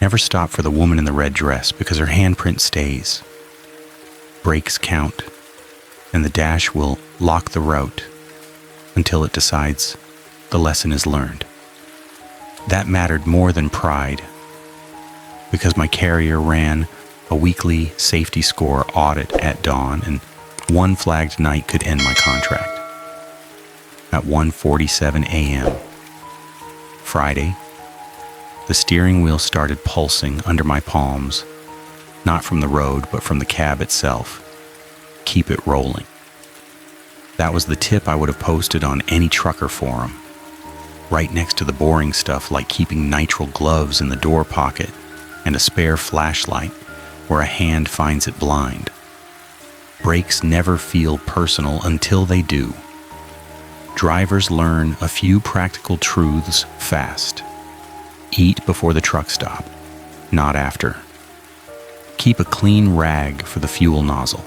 Never stop for the woman in the red dress because her handprint stays. Brakes count, and the dash will lock the route until it decides the lesson is learned. That mattered more than pride, because my carrier ran a weekly safety score audit at dawn, and one flagged night could end my contract. At 1:47 a.m. Friday, the steering wheel started pulsing under my palms, not from the road, but from the cab itself. Keep it rolling. That was the tip I would have posted on any trucker forum, right next to the boring stuff like keeping nitrile gloves in the door pocket and a spare flashlight where a hand finds it blind. Brakes never feel personal until they do. Drivers learn a few practical truths fast. Eat before the truck stop, not after. Keep a clean rag for the fuel nozzle.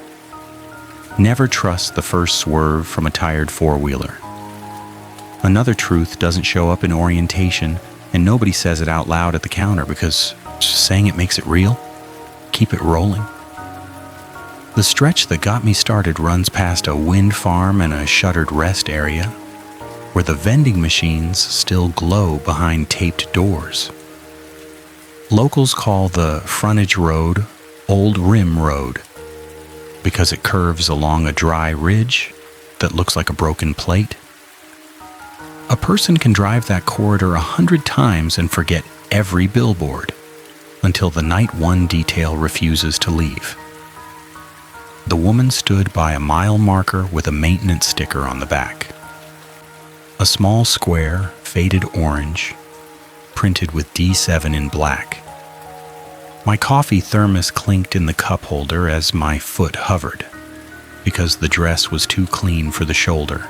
Never trust the first swerve from a tired four-wheeler. Another truth doesn't show up in orientation, and nobody says it out loud at the counter because just saying it makes it real. Keep it rolling. The stretch that got me started runs past a wind farm and a shuttered rest area where the vending machines still glow behind taped doors. Locals call the frontage road Old Rim Road because it curves along a dry ridge that looks like a broken plate. A person can drive that corridor 100 times and forget every billboard until the night one detail refuses to leave. The woman stood by a mile marker with a maintenance sticker on the back. A small square, faded orange, printed with D7 in black. My coffee thermos clinked in the cup holder as my foot hovered, because the dress was too clean for the shoulder,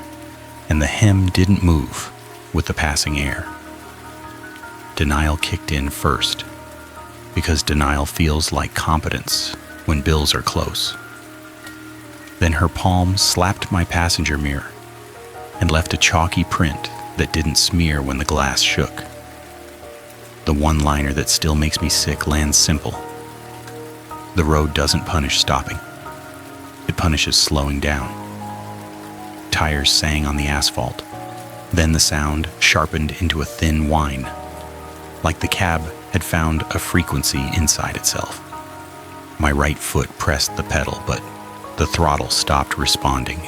and the hem didn't move with the passing air. Denial kicked in first, because denial feels like competence when bills are close. Then her palm slapped my passenger mirror and left a chalky print that didn't smear when the glass shook. The one-liner that still makes me sick lands simple. The road doesn't punish stopping. It punishes slowing down. Tires sang on the asphalt. Then the sound sharpened into a thin whine, like the cab had found a frequency inside itself. My right foot pressed the pedal, but the throttle stopped responding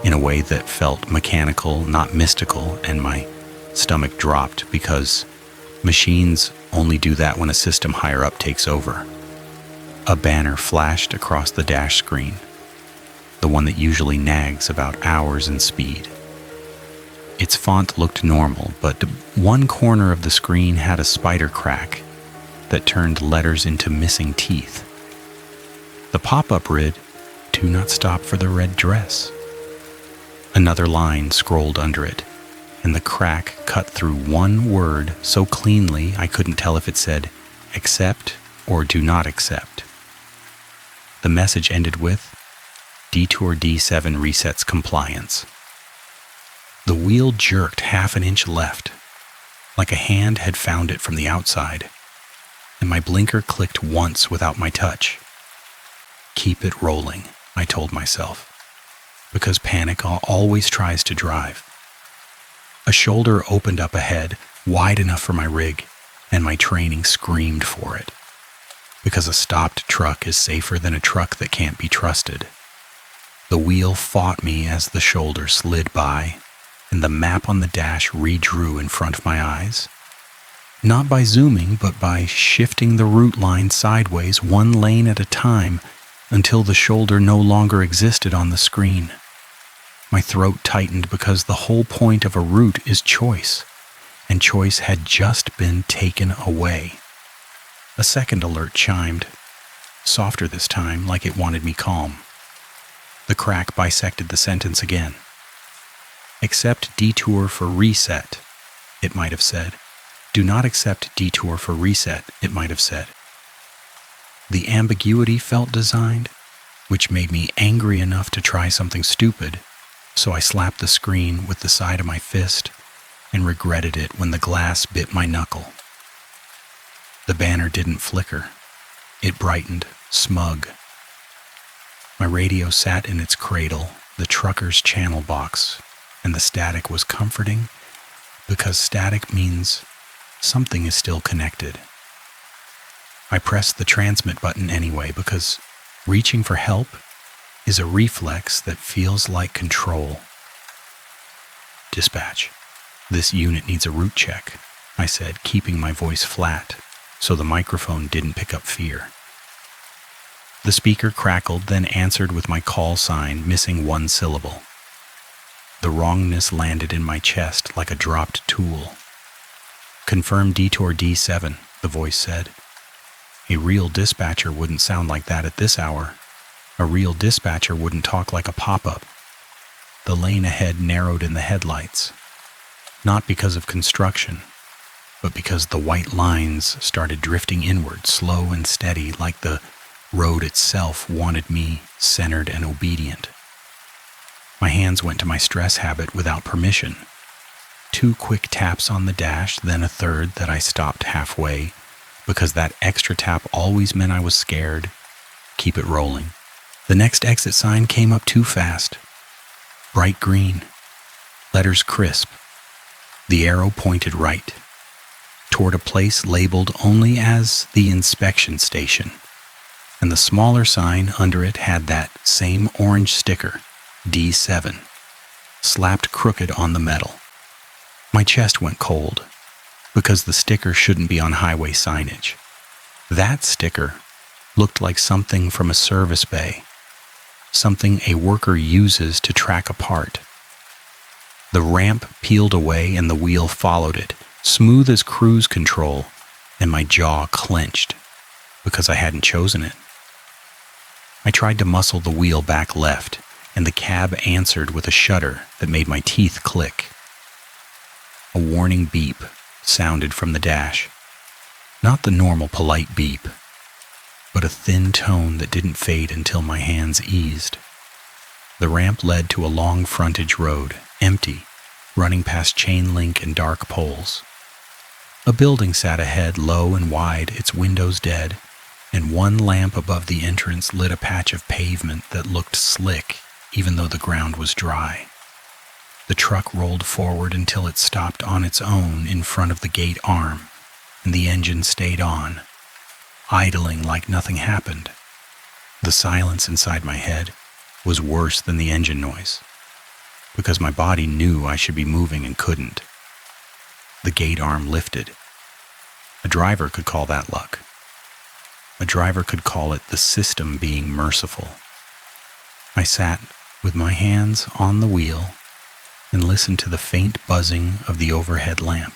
in a way that felt mechanical, not mystical, and my stomach dropped because machines only do that when a system higher up takes over. A banner flashed across the dash screen, the one that usually nags about hours and speed. Its font looked normal, but one corner of the screen had a spider crack that turned letters into missing teeth. The pop-up read, "Do not stop for the red dress." Another line scrolled under it, and the crack cut through one word so cleanly I couldn't tell if it said, "accept" or "do not accept." The message ended with, "Detour D7 resets compliance." The wheel jerked half an inch left, like a hand had found it from the outside, and my blinker clicked once without my touch. Keep it rolling, I told myself, because panic always tries to drive. A shoulder opened up ahead, wide enough for my rig, and my training screamed for it, because a stopped truck is safer than a truck that can't be trusted. The wheel fought me as the shoulder slid by, and the map on the dash redrew in front of my eyes. Not by zooming, but by shifting the route line sideways one lane at a time until the shoulder no longer existed on the screen. My throat tightened because the whole point of a route is choice, and choice had just been taken away. A second alert chimed, softer this time, like it wanted me calm. The crack bisected the sentence again. "Accept detour for reset," it might have said. "Do not accept detour for reset," it might have said. The ambiguity felt designed, which made me angry enough to try something stupid, so I slapped the screen with the side of my fist and regretted it when the glass bit my knuckle. The banner didn't flicker. It brightened, smug. My radio sat in its cradle, the trucker's channel box, and the static was comforting because static means something is still connected. I pressed the transmit button anyway because reaching for help is a reflex that feels like control. Dispatch, this unit needs a route check, I said, keeping my voice flat so the microphone didn't pick up fear. The speaker crackled, then answered with my call sign missing one syllable. The wrongness landed in my chest like a dropped tool. Confirm Detour D7, the voice said. A real dispatcher wouldn't sound like that at this hour. A real dispatcher wouldn't talk like a pop-up. The lane ahead narrowed in the headlights, not because of construction, but because the white lines started drifting inward, slow and steady, like the road itself wanted me centered and obedient. My hands went to my stress habit without permission. 2 quick taps on the dash, then a third that I stopped halfway, because that extra tap always meant I was scared. Keep it rolling. The next exit sign came up too fast. Bright green. Letters crisp. The arrow pointed right, toward a place labeled only as the inspection station, and the smaller sign under it had that same orange sticker, D7, slapped crooked on the metal. My chest went cold, because the sticker shouldn't be on highway signage. That sticker looked like something from a service bay, something a worker uses to track a part. The ramp peeled away and the wheel followed it, smooth as cruise control, and my jaw clenched because I hadn't chosen it. I tried to muscle the wheel back left, and the cab answered with a shudder that made my teeth click. A warning beep sounded from the dash. Not the normal polite beep, but a thin tone that didn't fade until my hands eased. The ramp led to a long frontage road, empty, running past chain link and dark poles. A building sat ahead, low and wide, its windows dead, and one lamp above the entrance lit a patch of pavement that looked slick, even though the ground was dry. The truck rolled forward until it stopped on its own in front of the gate arm, and the engine stayed on, idling like nothing happened. The silence inside my head was worse than the engine noise, because my body knew I should be moving and couldn't. The gate arm lifted. A driver could call that luck. A driver could call it the system being merciful. I sat with my hands on the wheel and listened to the faint buzzing of the overhead lamp,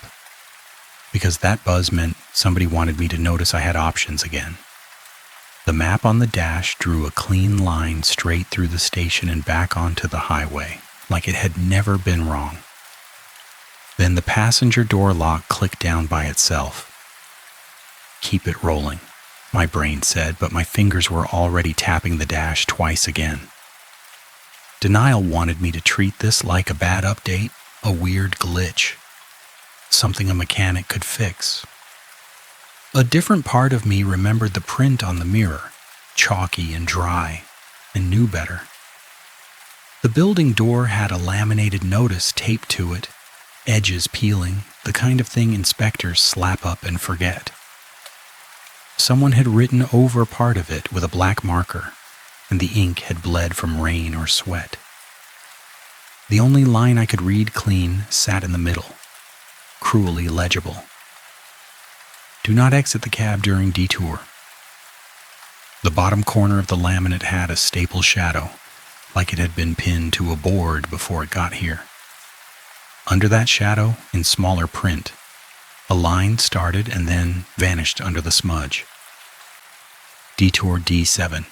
because that buzz meant somebody wanted me to notice I had options again. The map on the dash drew a clean line straight through the station and back onto the highway, like it had never been wrong. Then the passenger door lock clicked down by itself. Keep it rolling, my brain said, but my fingers were already tapping the dash twice again. Denial wanted me to treat this like a bad update, a weird glitch, something a mechanic could fix. A different part of me remembered the print on the mirror, chalky and dry, and knew better. The building door had a laminated notice taped to it, edges peeling, the kind of thing inspectors slap up and forget. Someone had written over part of it with a black marker, and the ink had bled from rain or sweat. The only line I could read clean sat in the middle, cruelly legible. Do not exit the cab during detour. The bottom corner of the laminate had a staple shadow, like it had been pinned to a board before it got here. Under that shadow, in smaller print, a line started and then vanished under the smudge. Detour D7.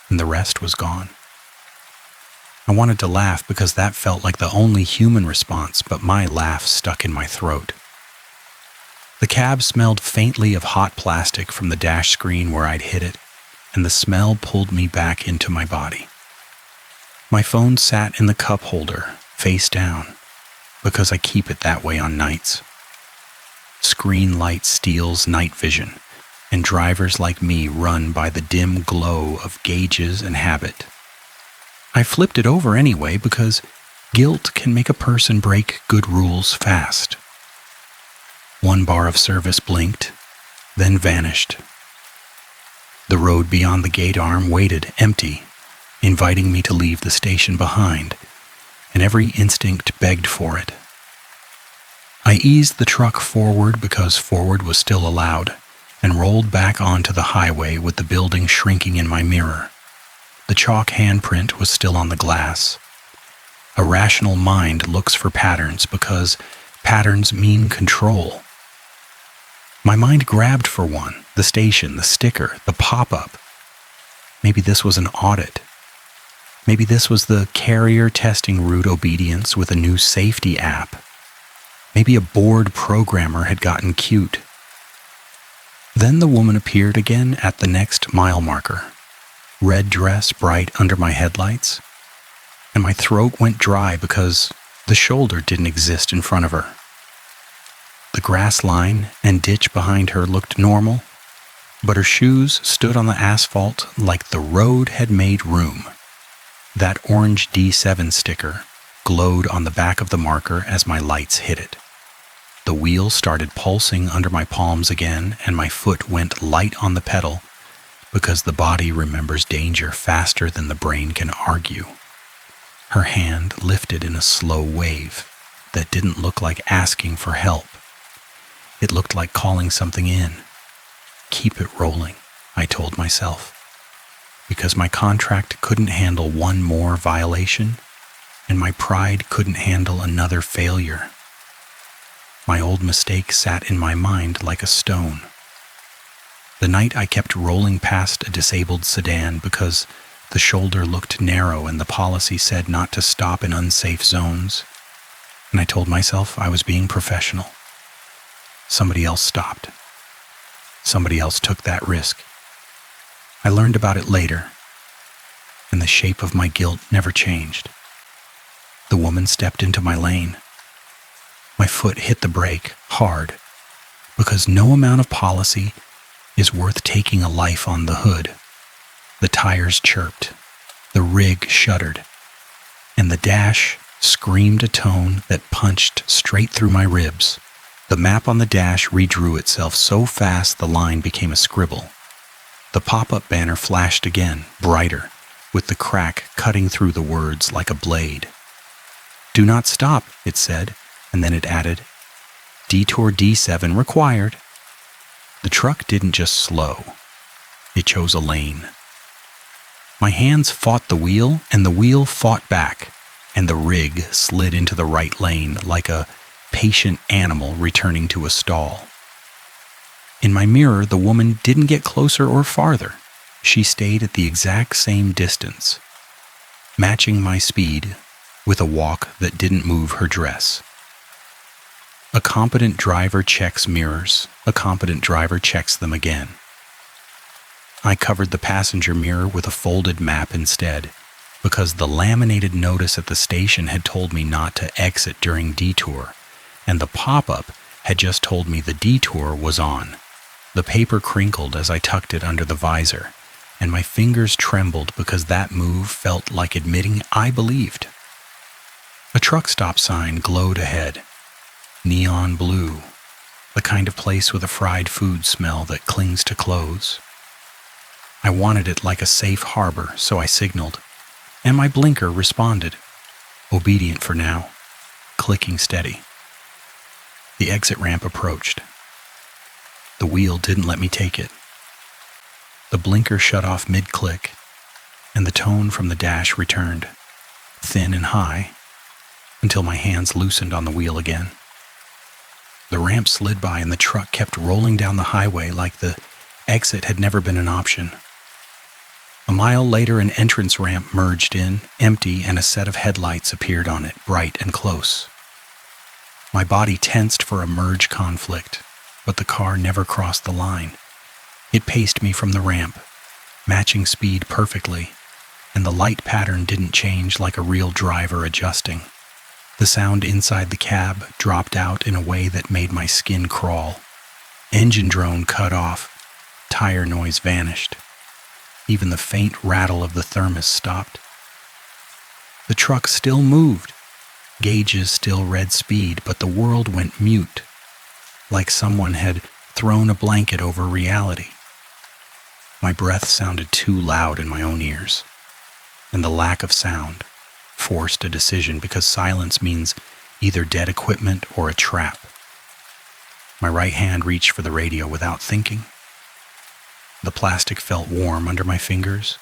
And the rest was gone. I wanted to laugh because that felt like the only human response, but my laugh stuck in my throat. The cab smelled faintly of hot plastic from the dash screen where I'd hit it, and the smell pulled me back into my body. My phone sat in the cup holder, face down, because I keep it that way on nights. Screen light steals night vision, and drivers like me run by the dim glow of gauges and habit. I flipped it over anyway because guilt can make a person break good rules fast. One bar of service blinked, then vanished. The road beyond the gate arm waited empty, inviting me to leave the station behind, and every instinct begged for it. I eased the truck forward because forward was still allowed, and rolled back onto the highway with the building shrinking in my mirror. The chalk handprint was still on the glass. A rational mind looks for patterns because patterns mean control. My mind grabbed for one, the station, the sticker, the pop-up. Maybe this was an audit. Maybe this was the carrier testing route obedience with a new safety app. Maybe a bored programmer had gotten cute. Then the woman appeared again at the next mile marker. Red dress bright under my headlights, and my throat went dry because the shoulder didn't exist in front of her. The grass line and ditch behind her looked normal, but her shoes stood on the asphalt like the road had made room. That orange D7 sticker glowed on the back of the marker as my lights hit it. The wheel started pulsing under my palms again, and my foot went light on the pedal because the body remembers danger faster than the brain can argue. Her hand lifted in a slow wave that didn't look like asking for help. It looked like calling something in. Keep it rolling, I told myself, because my contract couldn't handle one more violation, and my pride couldn't handle another failure. My old mistake sat in my mind like a stone. The night I kept rolling past a disabled sedan because the shoulder looked narrow and the policy said not to stop in unsafe zones, and I told myself I was being professional. Somebody else stopped. Somebody else took that risk. I learned about it later, and the shape of my guilt never changed. The woman stepped into my lane. My foot hit the brake hard because no amount of policy is worth taking a life on the hood. The tires chirped, the rig shuddered, and the dash screamed a tone that punched straight through my ribs. The map on the dash redrew itself so fast the line became a scribble. The pop-up banner flashed again, brighter, with the crack cutting through the words like a blade. "Do not stop," it said, and then it added, "Detour D7 required." The truck didn't just slow. It chose a lane. My hands fought the wheel, and the wheel fought back, and the rig slid into the right lane like a patient animal returning to a stall. In my mirror, the woman didn't get closer or farther. She stayed at the exact same distance, matching my speed with a walk that didn't move her dress. A competent driver checks mirrors. A competent driver checks them again. I covered the passenger mirror with a folded map instead, because the laminated notice at the station had told me not to exit during detour, and the pop-up had just told me the detour was on. The paper crinkled as I tucked it under the visor, and my fingers trembled because that move felt like admitting I believed. A truck stop sign glowed ahead. Neon blue, the kind of place with a fried food smell that clings to clothes. I wanted it like a safe harbor, so I signaled, and my blinker responded, obedient for now, clicking steady. The exit ramp approached. The wheel didn't let me take it. The blinker shut off mid-click, and the tone from the dash returned, thin and high, until my hands loosened on the wheel again. The ramp slid by and the truck kept rolling down the highway like the exit had never been an option. A mile later, an entrance ramp merged in, empty, and a set of headlights appeared on it, bright and close. My body tensed for a merge conflict, but the car never crossed the line. It paced me from the ramp, matching speed perfectly, and the light pattern didn't change like a real driver adjusting. The sound inside the cab dropped out in a way that made my skin crawl. Engine drone cut off. Tire noise vanished. Even the faint rattle of the thermos stopped. The truck still moved. Gauges still read speed, but the world went mute, like someone had thrown a blanket over reality. My breath sounded too loud in my own ears, and the lack of sound forced a decision because silence means either dead equipment or a trap. My right hand reached for the radio without thinking. The plastic felt warm under my fingers,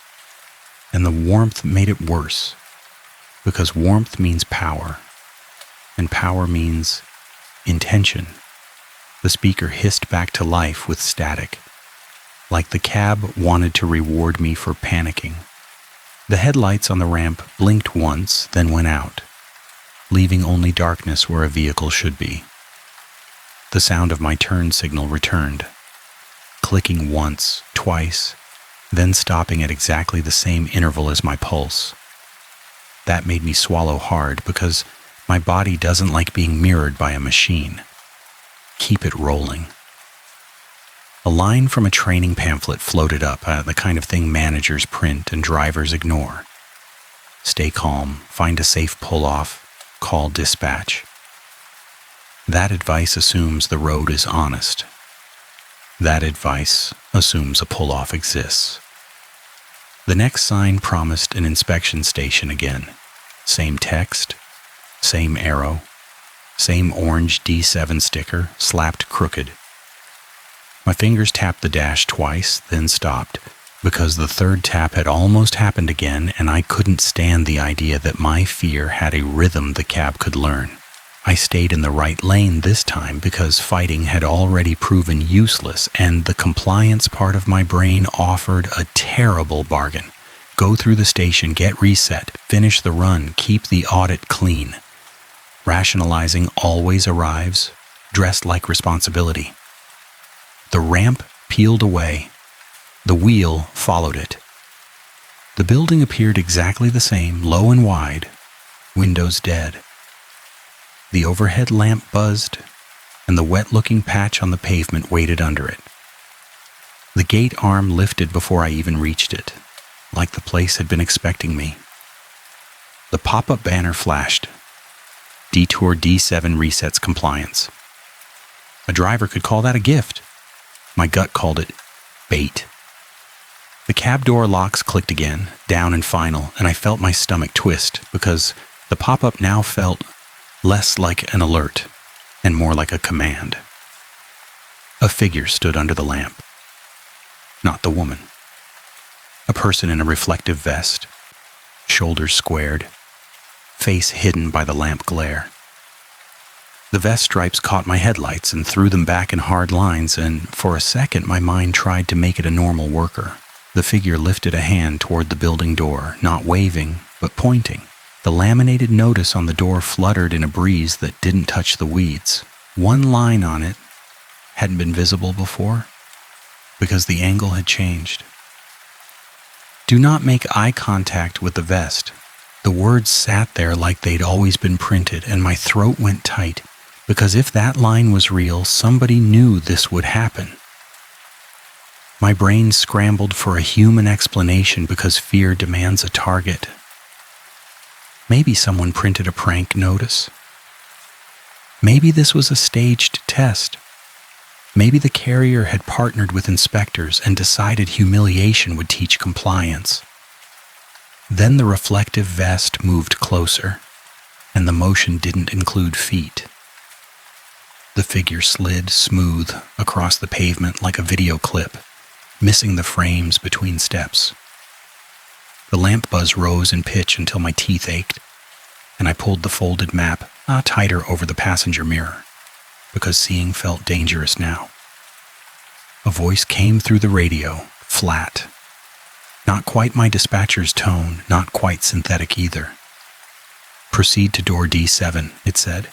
and the warmth made it worse, because warmth means power, and power means intention. The speaker hissed back to life with static, like the cab wanted to reward me for panicking. The headlights on the ramp blinked once, then went out, leaving only darkness where a vehicle should be. The sound of my turn signal returned, clicking once, twice, then stopping at exactly the same interval as my pulse. That made me swallow hard because my body doesn't like being mirrored by a machine. Keep it rolling. A line from a training pamphlet floated up, the kind of thing managers print and drivers ignore. Stay calm, find a safe pull-off, call dispatch. That advice assumes the road is honest. That advice assumes a pull-off exists. The next sign promised an inspection station again. Same text, same arrow, same orange D7 sticker slapped crooked. My fingers tapped the dash twice, then stopped, because the third tap had almost happened again and I couldn't stand the idea that my fear had a rhythm the cab could learn. I stayed in the right lane this time because fighting had already proven useless, and the compliance part of my brain offered a terrible bargain. Go through the station, get reset, finish the run, keep the audit clean. Rationalizing always arrives, dressed like responsibility. The ramp peeled away. The wheel followed it. The building appeared exactly the same, low and wide, windows dead. The overhead lamp buzzed, and the wet-looking patch on the pavement waited under it. The gate arm lifted before I even reached it, like the place had been expecting me. The pop-up banner flashed. Detour D7 resets compliance. A driver could call that a gift. My gut called it bait. The cab door locks clicked again, down and final, and I felt my stomach twist because the pop-up now felt less like an alert and more like a command. A figure stood under the lamp. Not the woman. A person in a reflective vest, shoulders squared, face hidden by the lamp glare. The vest stripes caught my headlights and threw them back in hard lines, and for a second my mind tried to make it a normal worker. The figure lifted a hand toward the building door, not waving, but pointing. The laminated notice on the door fluttered in a breeze that didn't touch the weeds. One line on it hadn't been visible before because the angle had changed. Do not make eye contact with the vest. The words sat there like they'd always been printed, and my throat went tight because if that line was real, somebody knew this would happen. My brain scrambled for a human explanation because fear demands a target. Maybe someone printed a prank notice. Maybe this was a staged test. Maybe the carrier had partnered with inspectors and decided humiliation would teach compliance. Then the reflective vest moved closer, and the motion didn't include feet. The figure slid smooth across the pavement like a video clip, missing the frames between steps. The lamp buzz rose in pitch until my teeth ached, and I pulled the folded map tighter over the passenger mirror, because seeing felt dangerous now. A voice came through the radio, flat. Not quite my dispatcher's tone, not quite synthetic either. Proceed to door D7, it said.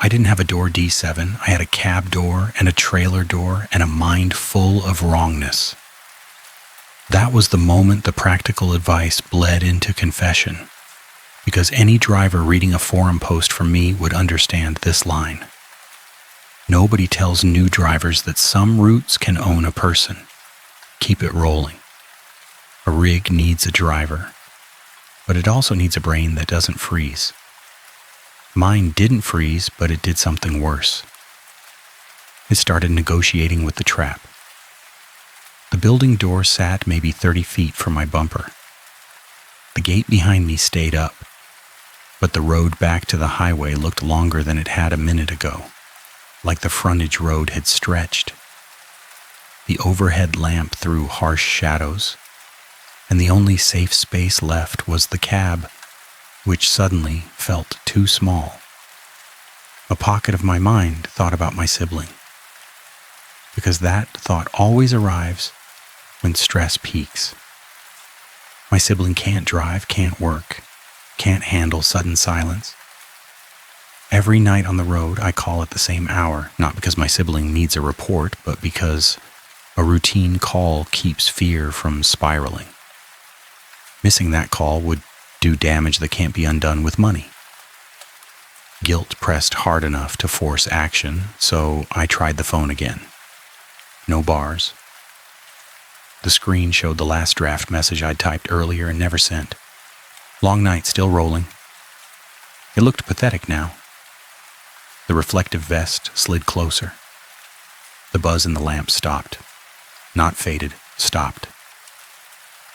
I didn't have a door D7, I had a cab door and a trailer door and a mind full of wrongness. That was the moment the practical advice bled into confession. because any driver reading a forum post from me would understand this line. Nobody tells new drivers that some routes can own a person. Keep it rolling. A rig needs a driver, but it also needs a brain that doesn't freeze. Mine didn't freeze, but it did something worse. It started negotiating with the trap. The building door sat maybe 30 feet from my bumper. The gate behind me stayed up, but the road back to the highway looked longer than it had a minute ago, like the frontage road had stretched. The overhead lamp threw harsh shadows, and the only safe space left was the cab, which suddenly felt too small. A pocket of my mind thought about my sibling, because that thought always arrives when stress peaks. My sibling can't drive, can't work, can't handle sudden silence. Every night on the road, I call at the same hour, not because my sibling needs a report, but because a routine call keeps fear from spiraling. Missing that call would do damage that can't be undone with money. Guilt pressed hard enough to force action, so I tried the phone again. No bars. The screen showed the last draft message I'd typed earlier and never sent. Long night, still rolling. It looked pathetic now. The reflective vest slid closer. The buzz in the lamp stopped. Not faded, stopped.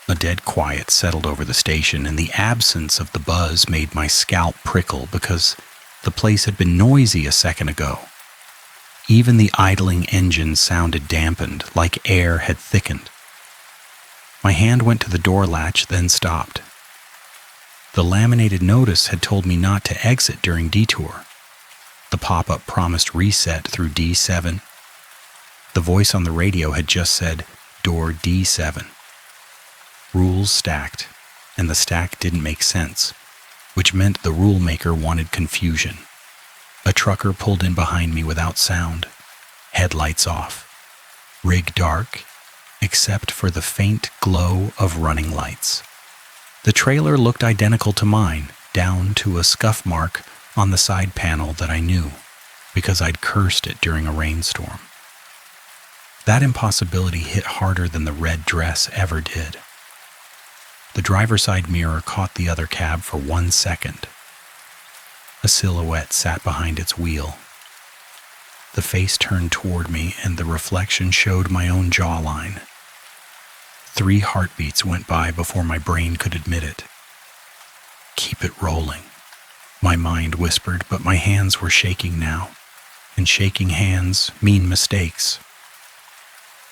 A dead quiet settled over the station, and the absence of the buzz made my scalp prickle because the place had been noisy a second ago. Even the idling engine sounded dampened, like air had thickened. My hand went to the door latch, then stopped. The laminated notice had told me not to exit during detour. The pop-up promised reset through D7. The voice on the radio had just said, door D7. Rules stacked, and the stack didn't make sense, which meant the rule maker wanted confusion. A trucker pulled in behind me without sound, headlights off, rig dark, except for the faint glow of running lights. The trailer looked identical to mine, down to a scuff mark on the side panel that I knew, because I'd cursed it during a rainstorm. That impossibility hit harder than the red dress ever did. The driver's side mirror caught the other cab for 1 second. A silhouette sat behind its wheel. The face turned toward me, and the reflection showed my own jawline. 3 heartbeats went by before my brain could admit it. Keep it rolling, my mind whispered, but my hands were shaking now, and shaking hands mean mistakes.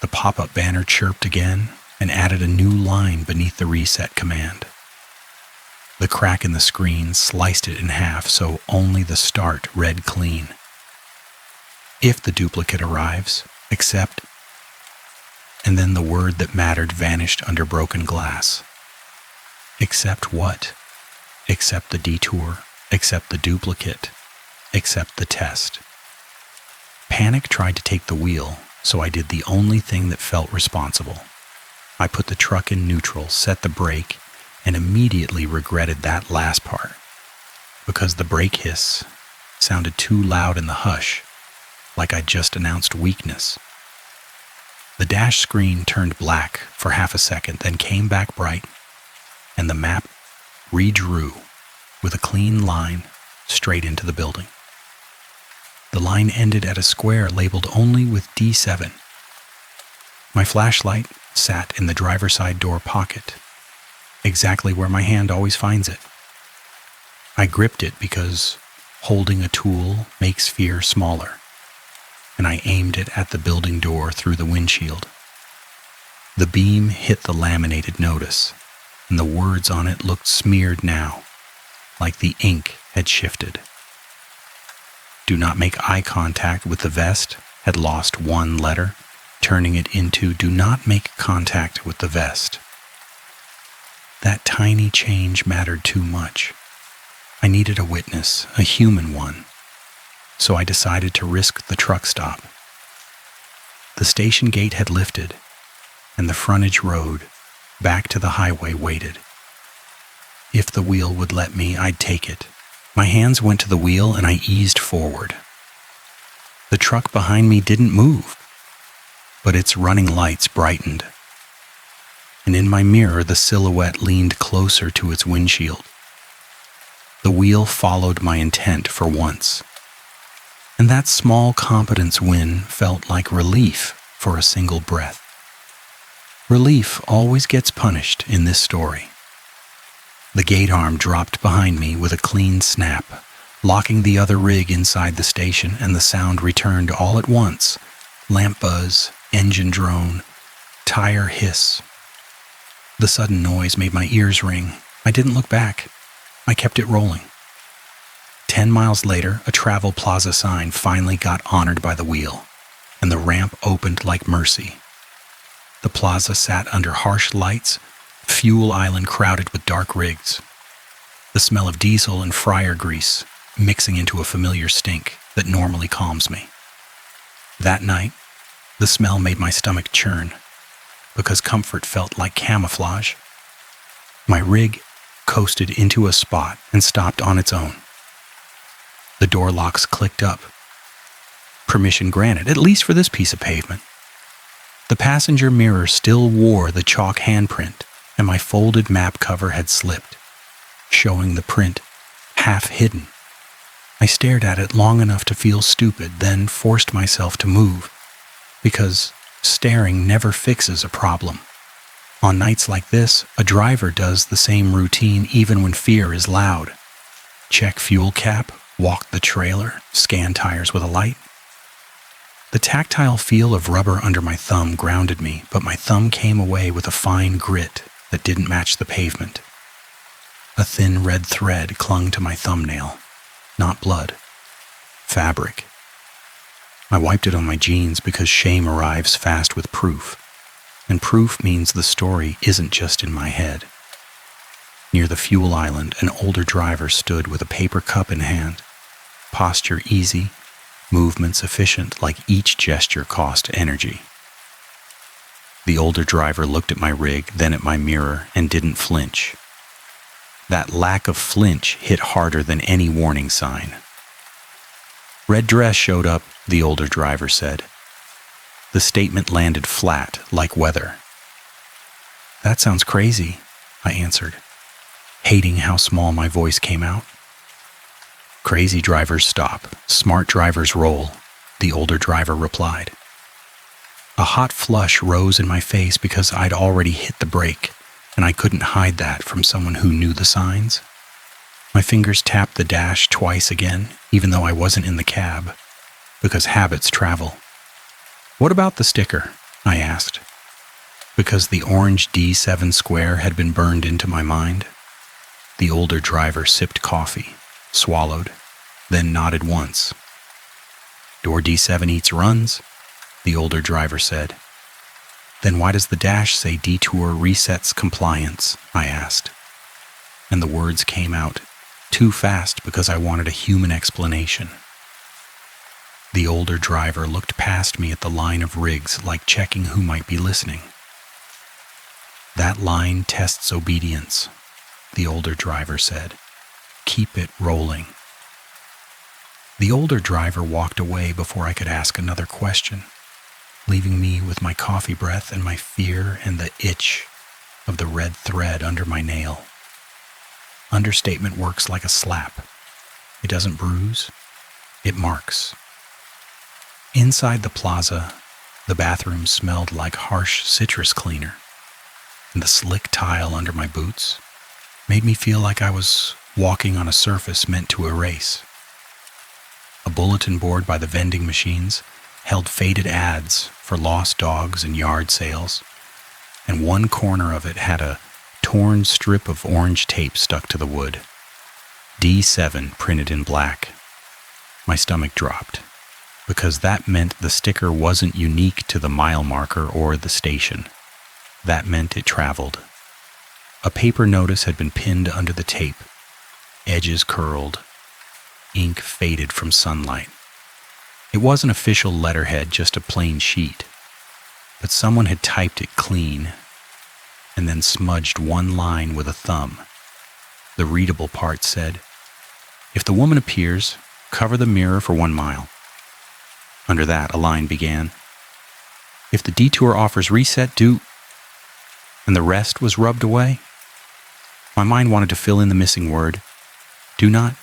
The pop-up banner chirped again and added a new line beneath the reset command. The crack in the screen sliced it in half so only the start read clean. If the duplicate arrives, accept. And then the word that mattered vanished under broken glass. Accept what? Accept the detour, accept the duplicate, accept the test. Panic tried to take the wheel, so I did the only thing that felt responsible. I put the truck in neutral, set the brake, and immediately regretted that last part, because the brake hiss sounded too loud in the hush, like I'd just announced weakness. The dash screen turned black for half a second, then came back bright, and the map redrew with a clean line straight into the building. The line ended at a square labeled only with D7. My flashlight sat in the driver's side door pocket, exactly where my hand always finds it. I gripped it because holding a tool makes fear smaller, and I aimed it at the building door through the windshield. The beam hit the laminated notice, and the words on it looked smeared now, like the ink had shifted. Do not make eye contact with the vest had lost 1 letter, turning it into do not make contact with the vest. That tiny change mattered too much. I needed a witness, a human one, so I decided to risk the truck stop. The station gate had lifted, and the frontage road back to the highway waited. If the wheel would let me, I'd take it. My hands went to the wheel and I eased forward. The truck behind me didn't move, but its running lights brightened. And in my mirror, the silhouette leaned closer to its windshield. The wheel followed my intent for once. And that small competence win felt like relief for a single breath. Relief always gets punished in this story. The gate arm dropped behind me with a clean snap, locking the other rig inside the station, and the sound returned all at once. Lamp buzz, engine drone, tire hiss. The sudden noise made my ears ring. I didn't look back. I kept it rolling. 10 miles later, a Travel Plaza sign finally got honored by the wheel, and the ramp opened like mercy. The plaza sat under harsh lights, fuel island crowded with dark rigs. The smell of diesel and fryer grease mixing into a familiar stink that normally calms me. That night, the smell made my stomach churn, because comfort felt like camouflage. My rig coasted into a spot and stopped on its own. The door locks clicked up. Permission granted, at least for this piece of pavement. The passenger mirror still wore the chalk handprint, and my folded map cover had slipped, showing the print half hidden. I stared at it long enough to feel stupid, then forced myself to move, because staring never fixes a problem. On nights like this, a driver does the same routine even when fear is loud. Check fuel cap, walk the trailer, scan tires with a light. The tactile feel of rubber under my thumb grounded me, but my thumb came away with a fine grit that didn't match the pavement. A thin red thread clung to my thumbnail. Not blood. Fabric. I wiped it on my jeans because shame arrives fast with proof. And proof means the story isn't just in my head. Near the fuel island, an older driver stood with a paper cup in hand. Posture easy, movements efficient, like each gesture cost energy. The older driver looked at my rig, then at my mirror, and didn't flinch. That lack of flinch hit harder than any warning sign. Red dress showed up, the older driver said. The statement landed flat, like weather. That sounds crazy, I answered, hating how small my voice came out. Crazy drivers stop, smart drivers roll, the older driver replied. A hot flush rose in my face because I'd already hit the brake, and I couldn't hide that from someone who knew the signs. My fingers tapped the dash twice again, even though I wasn't in the cab, because habits travel. What about the sticker? I asked, because the orange D7 square had been burned into my mind. The older driver sipped coffee, swallowed, then nodded once. Door D7 eats runs, the older driver said. Then why does the dash say detour resets compliance? I asked. And the words came out too fast because I wanted a human explanation. The older driver looked past me at the line of rigs like checking who might be listening. That line tests obedience, the older driver said. Keep it rolling. The older driver walked away before I could ask another question, leaving me with my coffee breath and my fear and the itch of the red thread under my nail. Understatement works like a slap. It doesn't bruise, it marks. Inside the plaza, the bathroom smelled like harsh citrus cleaner, and the slick tile under my boots made me feel like I was walking on a surface meant to erase. A bulletin board by the vending machines held faded ads for lost dogs and yard sales, and one corner of it had a torn strip of orange tape stuck to the wood. D7 printed in black. My stomach dropped, because that meant the sticker wasn't unique to the mile marker or the station. That meant it traveled. A paper notice had been pinned under the tape, edges curled, ink faded from sunlight. It wasn't official letterhead, just a plain sheet, but someone had typed it clean and then smudged one line with a thumb. The readable part said, "If the woman appears, cover the mirror for 1 mile." Under that, a line began, "If the detour offers reset, do..." And the rest was rubbed away. My mind wanted to fill in the missing word. Do not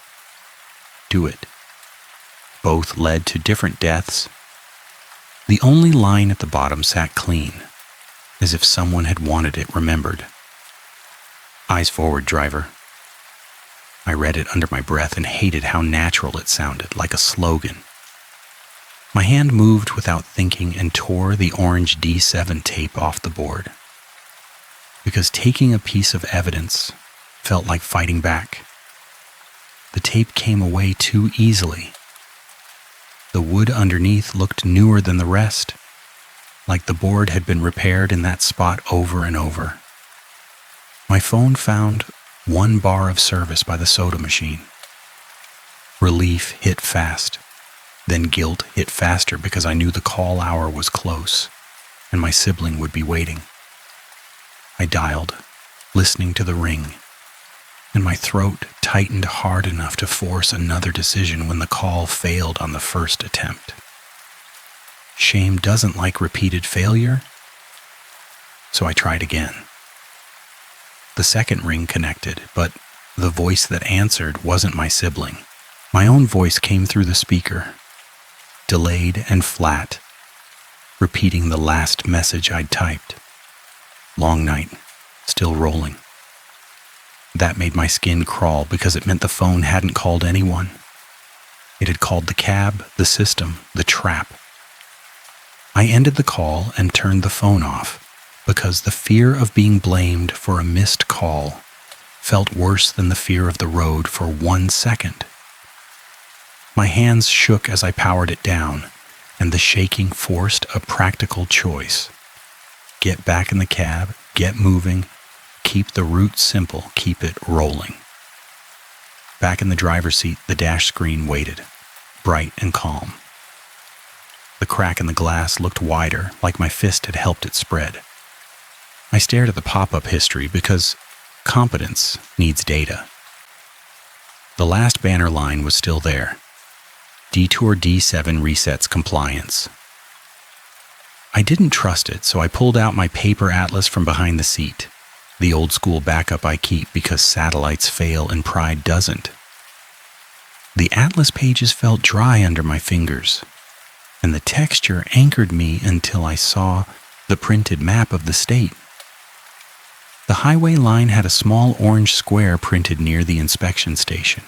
do it. Both led to different deaths. The only line at the bottom sat clean, as if someone had wanted it remembered. "Eyes forward, driver." I read it under my breath and hated how natural it sounded, like a slogan. My hand moved without thinking and tore the orange D7 tape off the board. Because taking a piece of evidence felt like fighting back. The tape came away too easily. The wood underneath looked newer than the rest, like the board had been repaired in that spot over and over. My phone found 1 bar of service by the soda machine. Relief hit fast, then guilt hit faster because I knew the call hour was close and my sibling would be waiting. I dialed, listening to the ring, and my throat tightened hard enough to force another decision when the call failed on the first attempt. Shame doesn't like repeated failure, so I tried again. The second ring connected, but the voice that answered wasn't my sibling. My own voice came through the speaker, delayed and flat, repeating the last message I'd typed. Long night, still rolling. That made my skin crawl because it meant the phone hadn't called anyone. It had called the cab, the system, the trap. I ended the call and turned the phone off because the fear of being blamed for a missed call felt worse than the fear of the road for 1 second. My hands shook as I powered it down, and the shaking forced a practical choice. Get back in the cab, get moving, keep the route simple, keep it rolling. Back in the driver's seat, the dash screen waited, bright and calm. The crack in the glass looked wider, like my fist had helped it spread. I stared at the pop-up history because competence needs data. The last banner line was still there. Detour D7 resets compliance. I didn't trust it, so I pulled out my paper atlas from behind the seat, the old school backup I keep because satellites fail and pride doesn't. The atlas pages felt dry under my fingers, and the texture anchored me until I saw the printed map of the state. The highway line had a small orange square printed near the inspection station.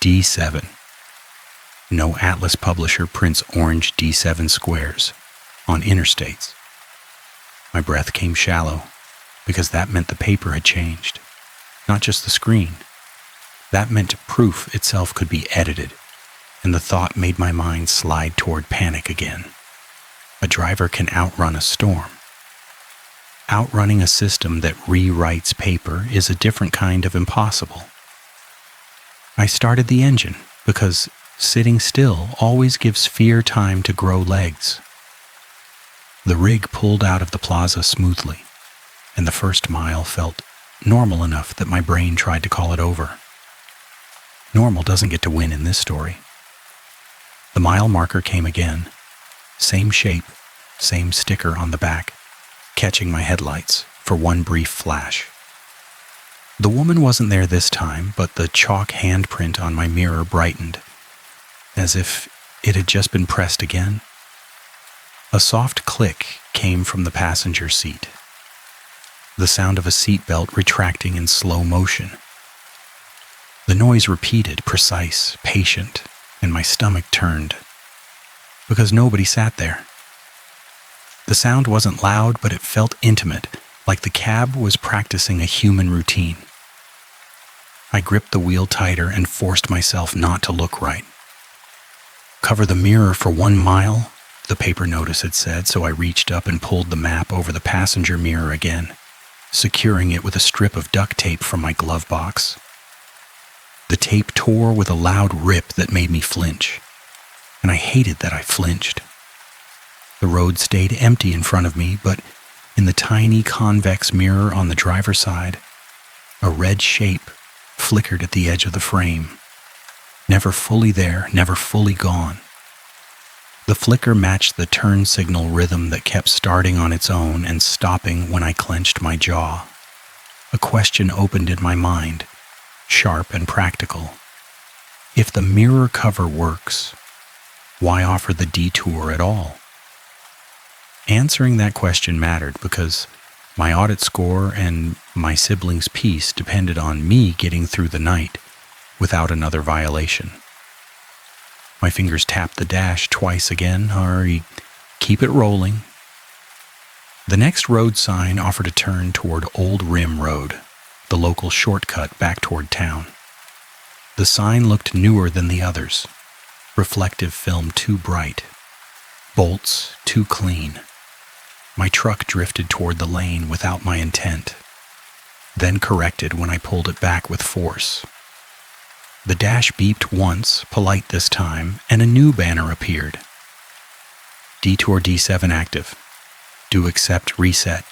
D7. No atlas publisher prints orange D7 squares on interstates. My breath came shallow because that meant the paper had changed, not just the screen. That meant proof itself could be edited, and the thought made my mind slide toward panic again. A driver can outrun a storm. Outrunning a system that rewrites paper is a different kind of impossible. I started the engine because sitting still always gives fear time to grow legs. The rig pulled out of the plaza smoothly, and the first mile felt normal enough that my brain tried to call it over. Normal doesn't get to win in this story. The mile marker came again. Same shape, same sticker on the back, catching my headlights for one brief flash. The woman wasn't there this time, but the chalk handprint on my mirror brightened, as if it had just been pressed again. A soft click came from the passenger seat. The sound of a seatbelt retracting in slow motion. The noise repeated, precise, patient, and my stomach turned, because nobody sat there. The sound wasn't loud, but it felt intimate, like the cab was practicing a human routine. I gripped the wheel tighter and forced myself not to look right. Cover the mirror for 1 mile, the paper notice had said, so I reached up and pulled the map over the passenger mirror again, securing it with a strip of duct tape from my glove box. The tape tore with a loud rip that made me flinch, and I hated that I flinched. The road stayed empty in front of me, but in the tiny convex mirror on the driver's side, a red shape flickered at the edge of the frame. Never fully there, never fully gone. The flicker matched the turn signal rhythm that kept starting on its own and stopping when I clenched my jaw. A question opened in my mind, sharp and practical. If the mirror cover works, why offer the detour at all? Answering that question mattered because my audit score and my siblings' peace depended on me getting through the night without another violation. My fingers tapped the dash twice again. Hurry, keep it rolling. The next road sign offered a turn toward Old Rim Road, the local shortcut back toward town. The sign looked newer than the others, reflective film too bright, bolts too clean. My truck drifted toward the lane without my intent, then corrected when I pulled it back with force. The dash beeped once, polite this time, and a new banner appeared. Detour D7 active. Do accept reset.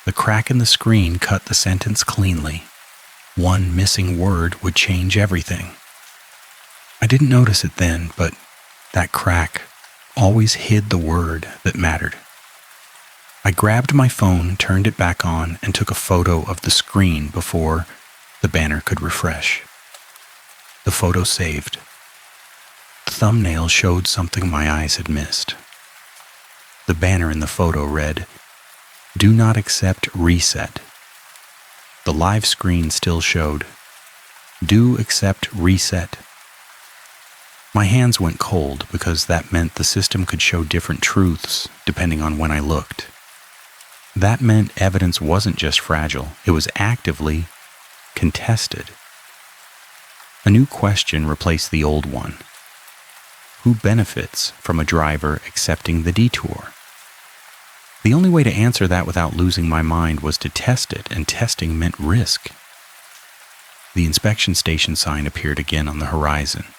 The crack in the screen cut the sentence cleanly. One missing word would change everything. I didn't notice it then, but that crack always hid the word that mattered. I grabbed my phone, turned it back on, and took a photo of the screen before the banner could refresh. The photo saved. The thumbnail showed something my eyes had missed. The banner in the photo read, "Do not accept reset." The live screen still showed, "Do accept reset." My hands went cold because that meant the system could show different truths depending on when I looked. That meant evidence wasn't just fragile, it was actively contested. A new question replaced the old one. Who benefits from a driver accepting the detour? The only way to answer that without losing my mind was to test it, and testing meant risk. The inspection station sign appeared again on the horizon.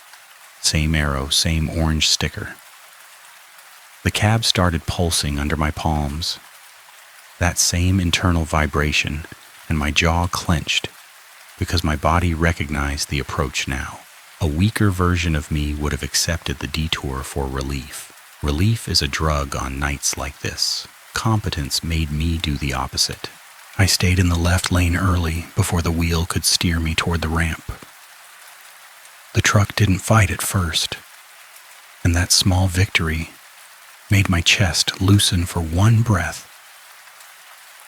Same arrow, same orange sticker. The cab started pulsing under my palms. That same internal vibration, and my jaw clenched because my body recognized the approach now. A weaker version of me would have accepted the detour for relief. Relief is a drug on nights like this. Competence made me do the opposite. I stayed in the left lane early before the wheel could steer me toward the ramp. The truck didn't fight at first, and that small victory made my chest loosen for one breath.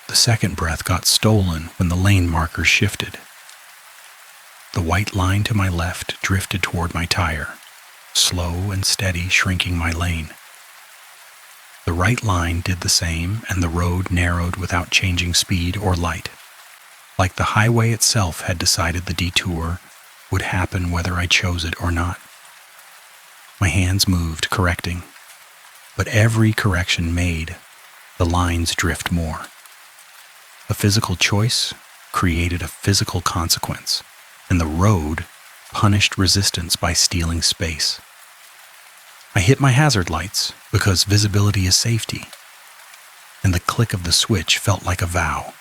The second breath got stolen when the lane marker shifted. The white line to my left drifted toward my tire, slow and steady, shrinking my lane. The right line did the same, and the road narrowed without changing speed or light. Like the highway itself had decided the detour would happen whether I chose it or not. My hands moved, correcting. But every correction made, the lines drift more. A physical choice created a physical consequence, and the road punished resistance by stealing space. I hit my hazard lights because visibility is safety, and the click of the switch felt like a vow.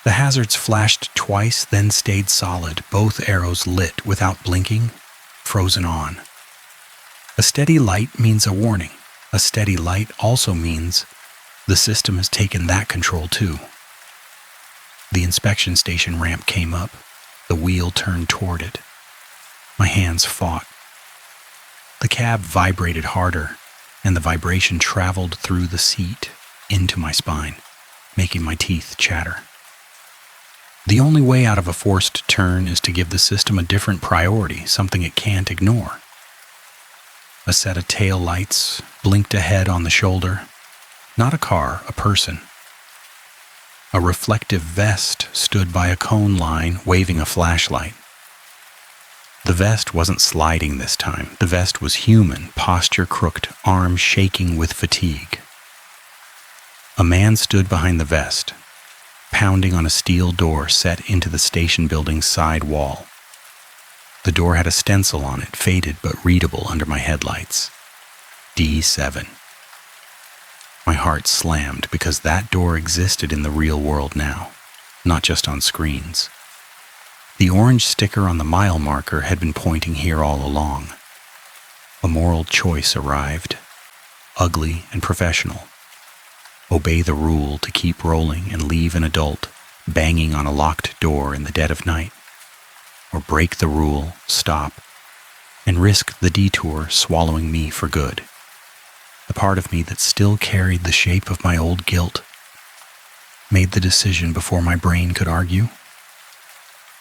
The hazards flashed twice, then stayed solid, both arrows lit without blinking, frozen on. A steady light means a warning. A steady light also means the system has taken that control too. The inspection station ramp came up. The wheel turned toward it. My hands fought. The cab vibrated harder, and the vibration traveled through the seat into my spine, making my teeth chatter. The only way out of a forced turn is to give the system a different priority, something it can't ignore. A set of tail lights blinked ahead on the shoulder. Not a car, a person. A reflective vest stood by a cone line, waving a flashlight. The vest wasn't sliding this time. The vest was human, posture crooked, arms shaking with fatigue. A man stood behind the vest, pounding on a steel door set into the station building's side wall. The door had a stencil on it, faded but readable under my headlights. D7. My heart slammed because that door existed in the real world now, not just on screens. The orange sticker on the mile marker had been pointing here all along. A moral choice arrived, ugly and professional. Obey the rule to keep rolling and leave an adult banging on a locked door in the dead of night. Or break the rule, stop, and risk the detour swallowing me for good. The part of me that still carried the shape of my old guilt made the decision before my brain could argue.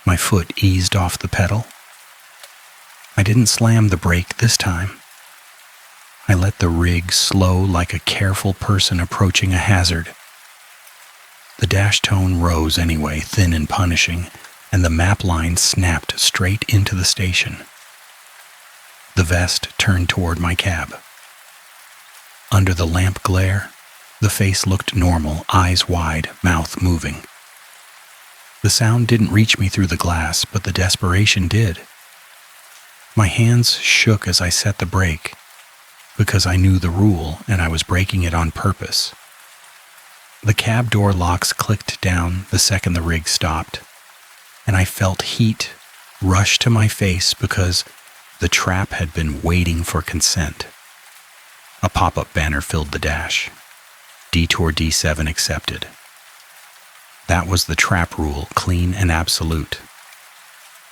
My foot eased off the pedal. I didn't slam the brake this time. I let the rig slow like a careful person approaching a hazard. The dash tone rose anyway, thin and punishing, and the map line snapped straight into the station. The vest turned toward my cab. Under the lamp glare, the face looked normal, eyes wide, mouth moving. The sound didn't reach me through the glass, but the desperation did. My hands shook as I set the brake, because I knew the rule and I was breaking it on purpose. The cab door locks clicked down the second the rig stopped, and I felt heat rush to my face because the trap had been waiting for consent. A pop-up banner filled the dash. Detour D7 accepted. That was the trap rule, clean and absolute.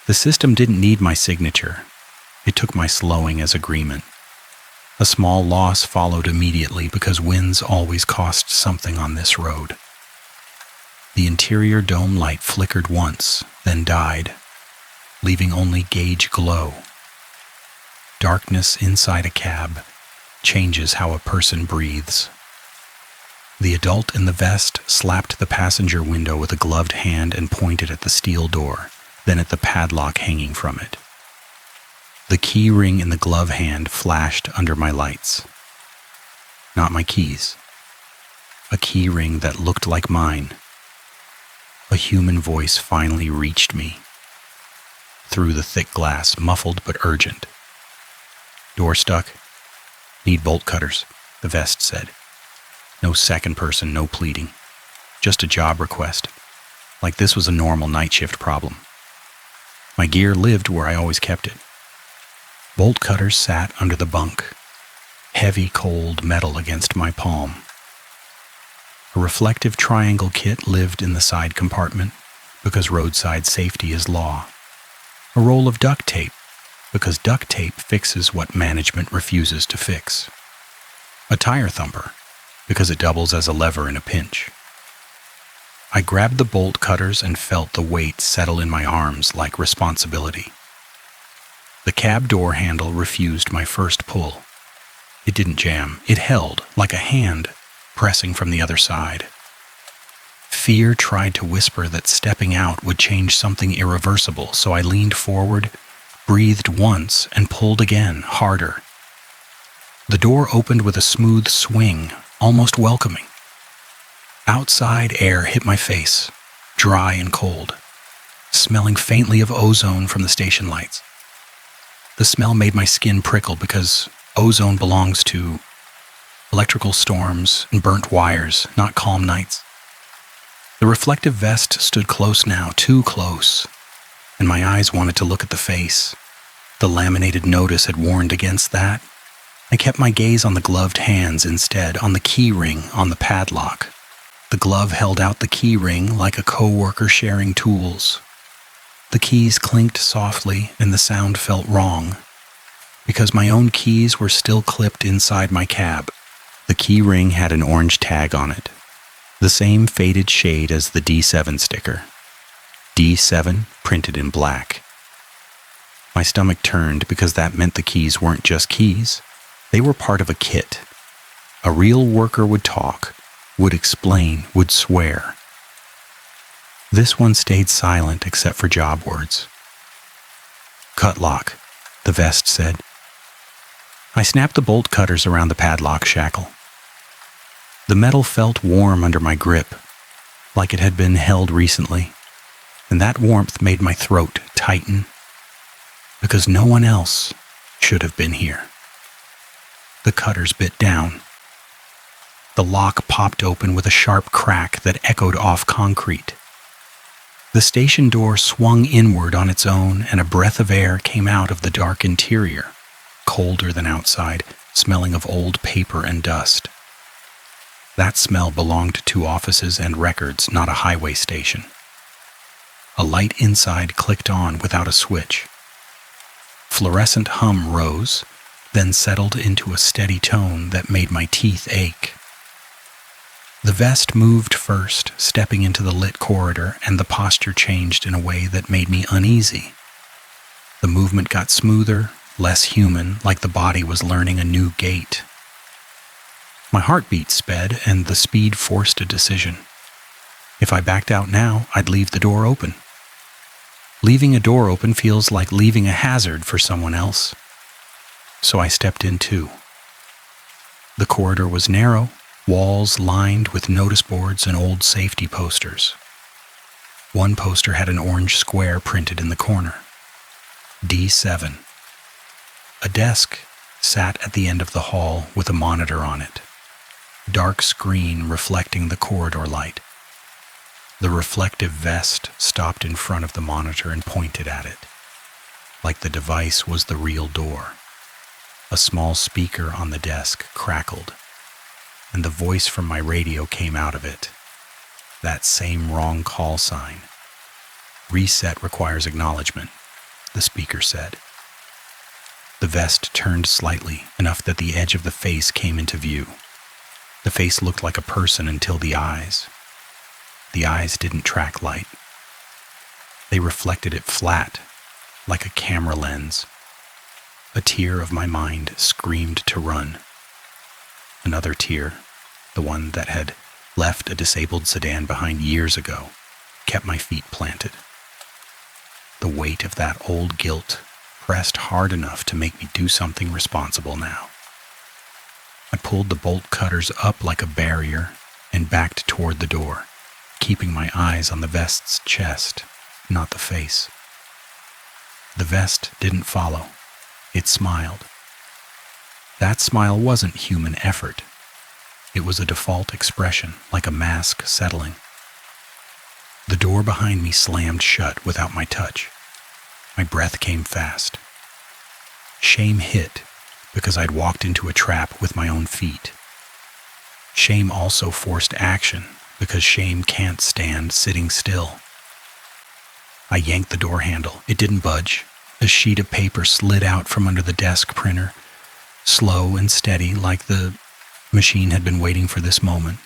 The system didn't need my signature. It took my slowing as agreement. A small loss followed immediately because wins always cost something on this road. The interior dome light flickered once, then died, leaving only gauge glow. Darkness inside a cab changes how a person breathes. The adult in the vest slapped the passenger window with a gloved hand and pointed at the steel door, then at the padlock hanging from it. The key ring in the glove hand flashed under my lights. Not my keys. A key ring that looked like mine. A human voice finally reached me. Through the thick glass, muffled but urgent. Door stuck. Need bolt cutters, the vest said. No second person, no pleading. Just a job request. Like this was a normal night shift problem. My gear lived where I always kept it. Bolt cutters sat under the bunk, heavy cold metal against my palm. A reflective triangle kit lived in the side compartment because roadside safety is law. A roll of duct tape because duct tape fixes what management refuses to fix. A tire thumper because it doubles as a lever in a pinch. I grabbed the bolt cutters and felt the weight settle in my arms like responsibility. The cab door handle refused my first pull. It didn't jam. It held, like a hand, pressing from the other side. Fear tried to whisper that stepping out would change something irreversible, so I leaned forward, breathed once, and pulled again, harder. The door opened with a smooth swing, almost welcoming. Outside air hit my face, dry and cold, smelling faintly of ozone from the station lights. The smell made my skin prickle because ozone belongs to electrical storms and burnt wires, not calm nights. The reflective vest stood close now, too close, and my eyes wanted to look at the face. The laminated notice had warned against that. I kept my gaze on the gloved hands instead, on the key ring on the padlock. The glove held out the key ring like a co-worker sharing tools. The keys clinked softly, and the sound felt wrong, because my own keys were still clipped inside my cab. The key ring had an orange tag on it, the same faded shade as the D7 sticker. D7 printed in black. My stomach turned because that meant the keys weren't just keys. They were part of a kit. A real worker would talk, would explain, would swear. This one stayed silent except for job words. Cut lock, the vest said. I snapped the bolt cutters around the padlock shackle. The metal felt warm under my grip, like it had been held recently, and that warmth made my throat tighten, because no one else should have been here. The cutters bit down. The lock popped open with a sharp crack that echoed off concrete. The The station door swung inward on its own, and a breath of air came out of the dark interior, colder than outside, smelling of old paper and dust. That smell belonged to offices and records, not a highway station. A light inside clicked on without a switch. Fluorescent hum rose, then settled into a steady tone that made my teeth ache. The vest moved first, stepping into the lit corridor, and the posture changed in a way that made me uneasy. The movement got smoother, less human, like the body was learning a new gait. My heartbeat sped, and the speed forced a decision. If I backed out now, I'd leave the door open. Leaving a door open feels like leaving a hazard for someone else. So I stepped in too. The corridor was narrow, walls lined with notice boards and old safety posters. One poster had an orange square printed in the corner. D7. A desk sat at the end of the hall with a monitor on it. Dark screen reflecting the corridor light. The reflective vest stopped in front of the monitor and pointed at it, like the device was the real door. A small speaker on the desk crackled, and the voice from my radio came out of it. That same wrong call sign. Reset requires acknowledgement, the speaker said. The vest turned slightly, enough that the edge of the face came into view. The face looked like a person until the eyes. The eyes didn't track light. They reflected it flat, like a camera lens. A tear of my mind screamed to run. Another tear, the one that had left a disabled sedan behind years ago, kept my feet planted. The weight of that old guilt pressed hard enough to make me do something responsible now. I pulled the bolt cutters up like a barrier and backed toward the door, keeping my eyes on the vest's chest, not the face. The vest didn't follow. It smiled. That smile wasn't human effort. It was a default expression, like a mask settling. The door behind me slammed shut without my touch. My breath came fast. Shame hit because I'd walked into a trap with my own feet. Shame also forced action because shame can't stand sitting still. I yanked the door handle. It didn't budge. A sheet of paper slid out from under the desk printer, slow and steady, like the machine had been waiting for this moment.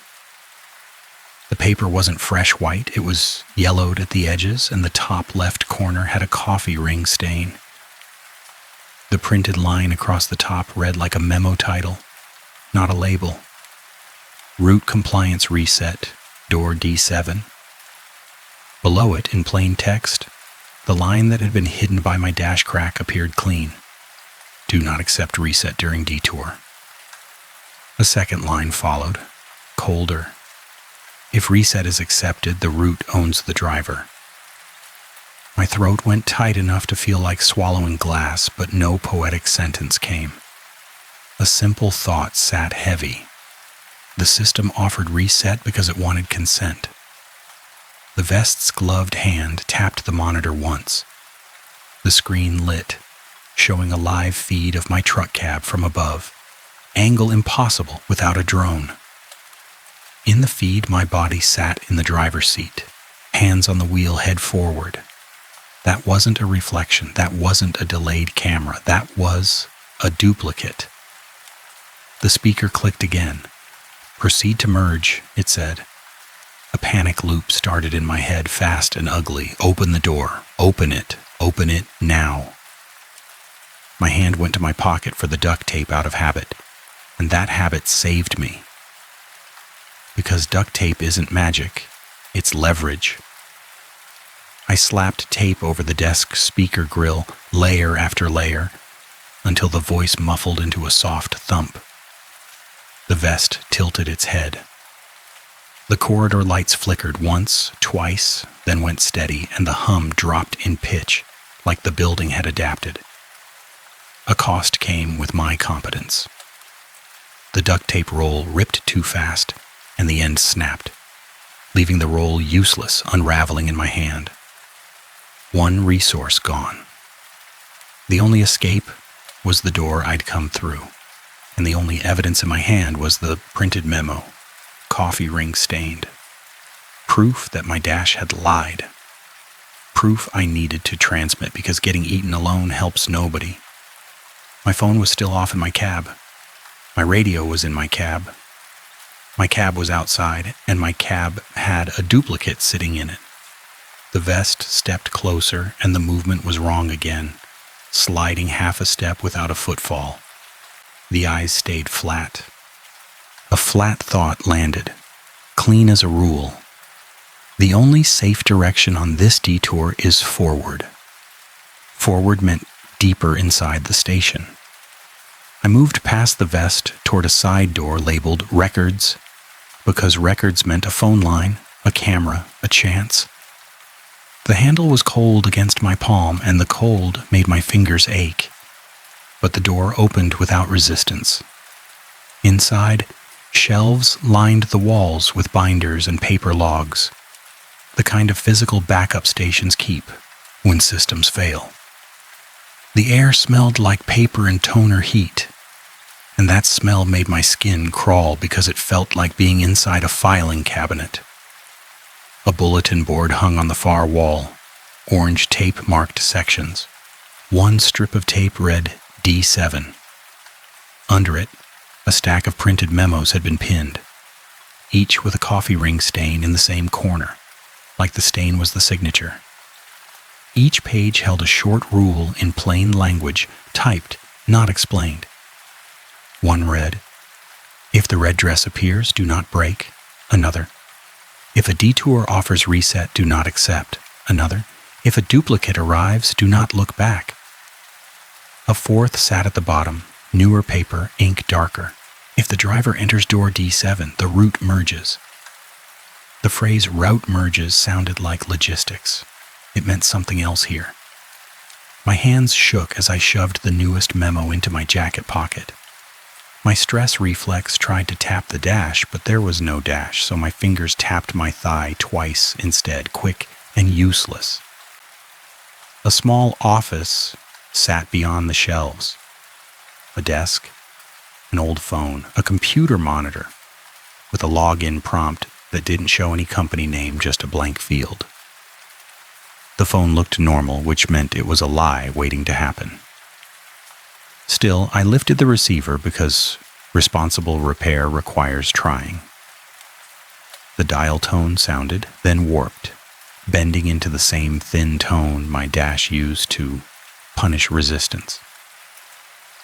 The paper wasn't fresh white. It was yellowed at the edges, and the top left corner had a coffee ring stain. The printed line across the top read like a memo title, not a label. Route compliance reset, door D7. Below it, in plain text, the line that had been hidden by my dash crack appeared clean. Do not accept reset during detour. A second line followed, colder. If reset is accepted, the route owns the driver. My throat went tight enough to feel like swallowing glass, but no poetic sentence came. A simple thought sat heavy. The system offered reset because it wanted consent. The vest's gloved hand tapped the monitor once. The screen lit, showing a live feed of my truck cab from above. Angle impossible without a drone. In the feed, my body sat in the driver's seat, hands on the wheel, head forward. That wasn't a reflection. That wasn't a delayed camera. That was a duplicate. The speaker clicked again. Proceed to merge, it said. A panic loop started in my head, fast and ugly. Open the door. Open it. Open it now. My hand went to my pocket for the duct tape out of habit, and that habit saved me. Because duct tape isn't magic, it's leverage. I slapped tape over the desk speaker grill, layer after layer, until the voice muffled into a soft thump. The vest tilted its head. The corridor lights flickered once, twice, then went steady, and the hum dropped in pitch, like the building had adapted. A cost came with my competence. The duct tape roll ripped too fast, and the end snapped, leaving the roll useless, unraveling in my hand. One resource gone. The only escape was the door I'd come through, and the only evidence in my hand was the printed memo, coffee ring stained. Proof that my Dash had lied. Proof I needed to transmit because getting eaten alone helps nobody. My phone was still off in my cab. My radio was in my cab. My cab was outside, and my cab had a duplicate sitting in it. The vest stepped closer, and the movement was wrong again, sliding half a step without a footfall. The eyes stayed flat. A flat thought landed, clean as a rule. The only safe direction on this detour is forward. Forward meant deeper inside the station. I moved past the vest toward a side door labeled Records, because records meant a phone line, a camera, a chance. The handle was cold against my palm, and the cold made my fingers ache. But the door opened without resistance. Inside, shelves lined the walls with binders and paper logs, the kind of physical backup stations keep when systems fail. The air smelled like paper and toner heat, and that smell made my skin crawl because it felt like being inside a filing cabinet. A bulletin board hung on the far wall, orange tape marked sections. One strip of tape read D7. Under it, a stack of printed memos had been pinned, each with a coffee ring stain in the same corner, like the stain was the signature. Each page held a short rule in plain language, typed, not explained. One read, "If the red dress appears, do not break." Another, "If a detour offers reset, do not accept." Another, "If a duplicate arrives, do not look back." A fourth sat at the bottom, newer paper, ink darker. "If the driver enters door D7, the route merges." The phrase route merges sounded like logistics. It meant something else here. My hands shook as I shoved the newest memo into my jacket pocket. My stress reflex tried to tap the dash, but there was no dash, so my fingers tapped my thigh twice instead, quick and useless. A small office sat beyond the shelves. A desk, an old phone, a computer monitor with a login prompt that didn't show any company name, just a blank field. The phone looked normal, which meant it was a lie waiting to happen. Still, I lifted the receiver because responsible repair requires trying. The dial tone sounded, then warped, bending into the same thin tone my dash used to punish resistance.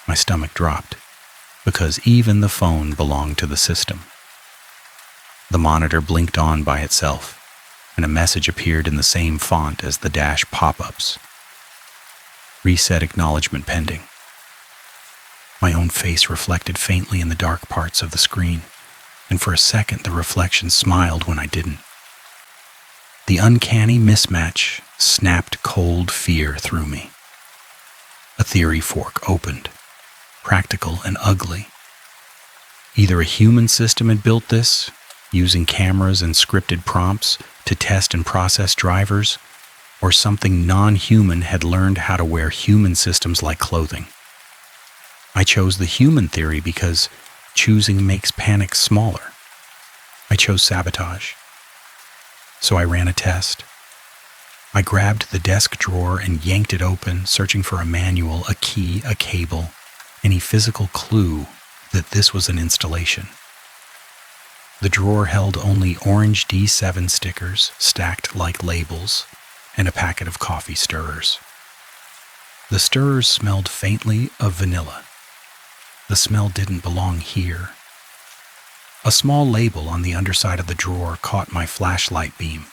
My stomach dropped, because even the phone belonged to the system. The monitor blinked on by itself, and a message appeared in the same font as the dash pop-ups. Reset acknowledgement pending. My own face reflected faintly in the dark parts of the screen, and for a second the reflection smiled when I didn't. The uncanny mismatch snapped cold fear through me. A theory fork opened, practical and ugly. Either a human system had built this, using cameras and scripted prompts to test and process drivers, or something non-human had learned how to wear human systems like clothing. I chose the human theory because choosing makes panic smaller. I chose sabotage. So I ran a test. I grabbed the desk drawer and yanked it open, searching for a manual, a key, a cable, any physical clue that this was an installation. The drawer held only orange D7 stickers stacked like labels and a packet of coffee stirrers. The stirrers smelled faintly of vanilla. The smell didn't belong here. A small label on the underside of the drawer caught my flashlight beam,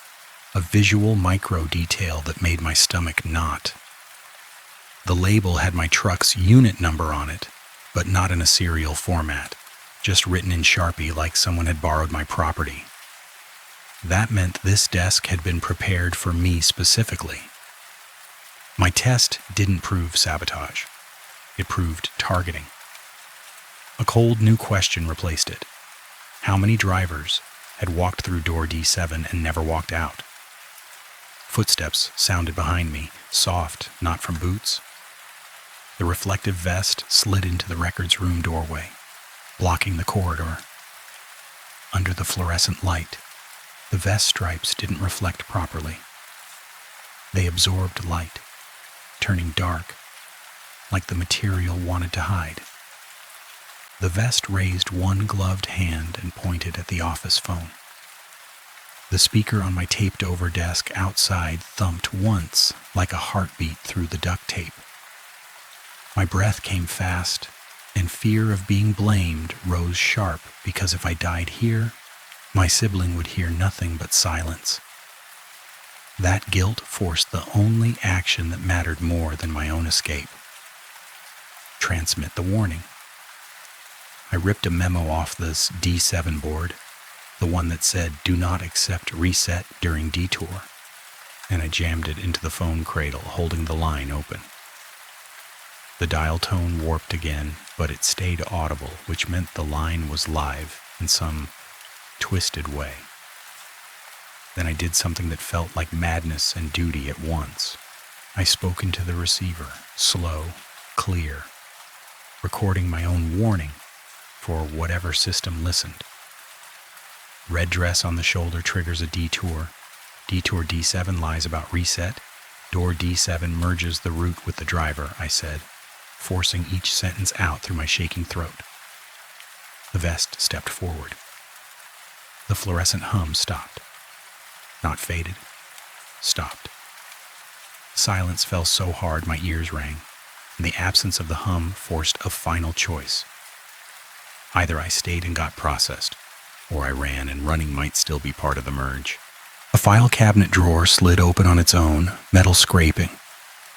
a visual micro detail that made my stomach knot. The label had my truck's unit number on it, but not in a serial format, just written in Sharpie like someone had borrowed my property. That meant this desk had been prepared for me specifically. My test didn't prove sabotage. It proved targeting. A cold new question replaced it. How many drivers had walked through door D7 and never walked out? Footsteps sounded behind me, soft, not from boots. The reflective vest slid into the records room doorway, blocking the corridor. Under the fluorescent light, the vest stripes didn't reflect properly. They absorbed light, turning dark, like the material wanted to hide. The vest raised one gloved hand and pointed at the office phone. The speaker on my taped-over desk outside thumped once like a heartbeat through the duct tape. My breath came fast, and fear of being blamed rose sharp because if I died here, my sibling would hear nothing but silence. That guilt forced the only action that mattered more than my own escape. Transmit the warning. I ripped a memo off this D7 board, the one that said, "Do not accept reset during detour," and I jammed it into the phone cradle, holding the line open. The dial tone warped again, but it stayed audible, which meant the line was live in some twisted way. Then I did something that felt like madness and duty at once. I spoke into the receiver, slow, clear, recording my own warning for whatever system listened. Red dress on the shoulder triggers a detour. Detour D7 lies about reset. Door D7 merges the route with the driver, I said, forcing each sentence out through my shaking throat. The vest stepped forward. The fluorescent hum stopped. Not faded. Stopped. Silence fell so hard my ears rang, and the absence of the hum forced a final choice. Either I stayed and got processed, or I ran, and running might still be part of the merge. A file cabinet drawer slid open on its own, metal scraping,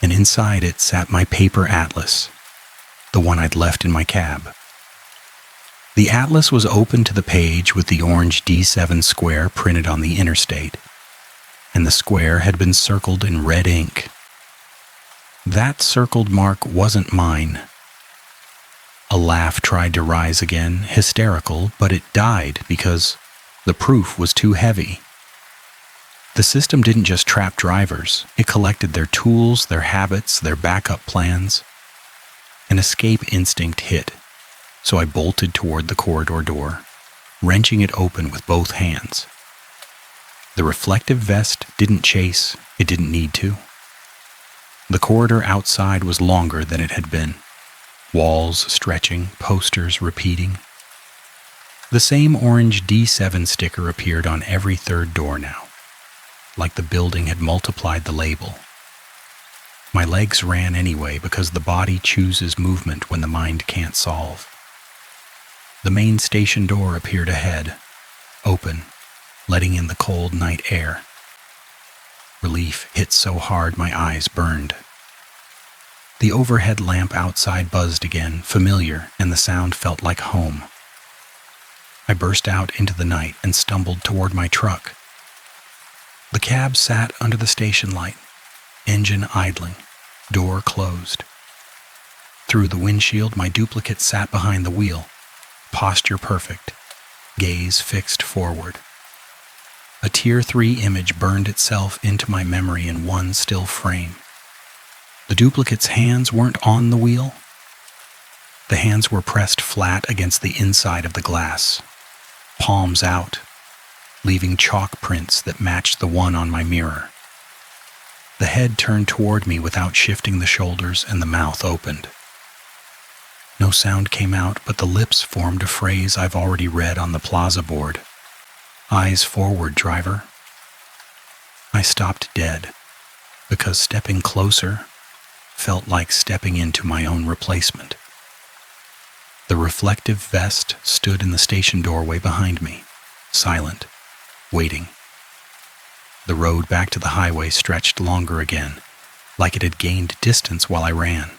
and inside it sat my paper atlas, the one I'd left in my cab. The atlas was open to the page with the orange D7 square printed on the interstate, and the square had been circled in red ink. That circled mark wasn't mine. A laugh tried to rise again, hysterical, but it died because the proof was too heavy. The system didn't just trap drivers, it collected their tools, their habits, their backup plans. An escape instinct hit, so I bolted toward the corridor door, wrenching it open with both hands. The reflective vest didn't chase, it didn't need to. The corridor outside was longer than it had been. Walls stretching, posters repeating. The same orange D7 sticker appeared on every third door now, like the building had multiplied the label. My legs ran anyway because the body chooses movement when the mind can't solve. The main station door appeared ahead, open, letting in the cold night air. Relief hit so hard my eyes burned. The overhead lamp outside buzzed again, familiar, and the sound felt like home. I burst out into the night and stumbled toward my truck. The cab sat under the station light, engine idling, door closed. Through the windshield, my duplicate sat behind the wheel, posture perfect, gaze fixed forward. A Tier 3 image burned itself into my memory in one still frame. The duplicate's hands weren't on the wheel. The hands were pressed flat against the inside of the glass, palms out, leaving chalk prints that matched the one on my mirror. The head turned toward me without shifting the shoulders, and the mouth opened. No sound came out, but the lips formed a phrase I've already read on the plaza board. "Eyes forward, driver." I stopped dead, because stepping closer felt like stepping into my own replacement. The reflective vest stood in the station doorway behind me, silent, waiting. The road back to the highway stretched longer again, like it had gained distance while I ran.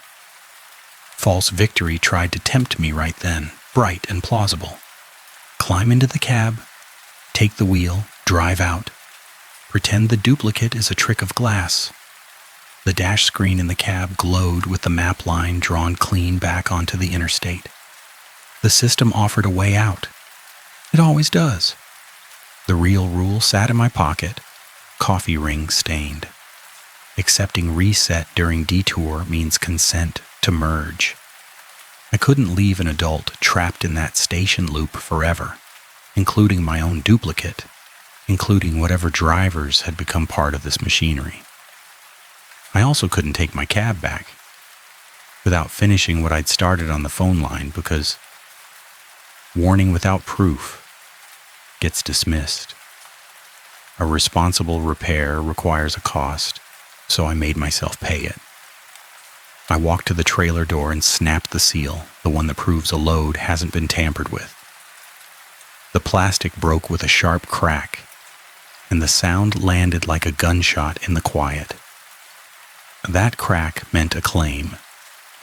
False victory tried to tempt me right then, bright and plausible. Climb into the cab, take the wheel, drive out. Pretend the duplicate is a trick of glass. The dash screen in the cab glowed with the map line drawn clean back onto the interstate. The system offered a way out. It always does. The real rule sat in my pocket, coffee ring stained. Accepting reset during detour means consent to merge. I couldn't leave an adult trapped in that station loop forever, including my own duplicate, including whatever drivers had become part of this machinery. I also couldn't take my cab back without finishing what I'd started on the phone line because warning without proof gets dismissed. A responsible repair requires a cost, so I made myself pay it. I walked to the trailer door and snapped the seal, the one that proves a load hasn't been tampered with. The plastic broke with a sharp crack, and the sound landed like a gunshot in the quiet. That crack meant a claim,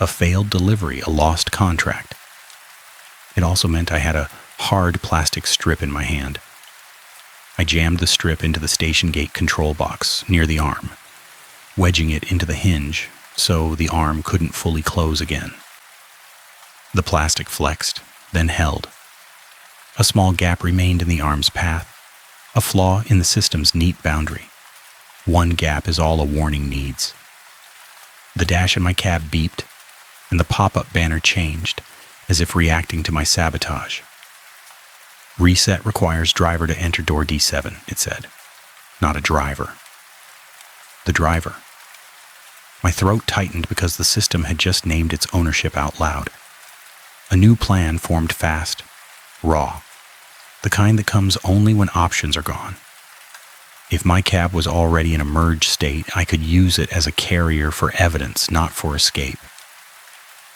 a failed delivery, a lost contract. It also meant I had a hard plastic strip in my hand. I jammed the strip into the station gate control box near the arm, wedging it into the hinge so the arm couldn't fully close again. The plastic flexed, then held. A small gap remained in the arm's path, a flaw in the system's neat boundary. One gap is all a warning needs. The dash in my cab beeped, and the pop-up banner changed, as if reacting to my sabotage. Reset requires driver to enter door D7, it said. Not a driver. The driver. My throat tightened because the system had just named its ownership out loud. A new plan formed fast, raw, the kind that comes only when options are gone. If my cab was already in a merge state, I could use it as a carrier for evidence, not for escape.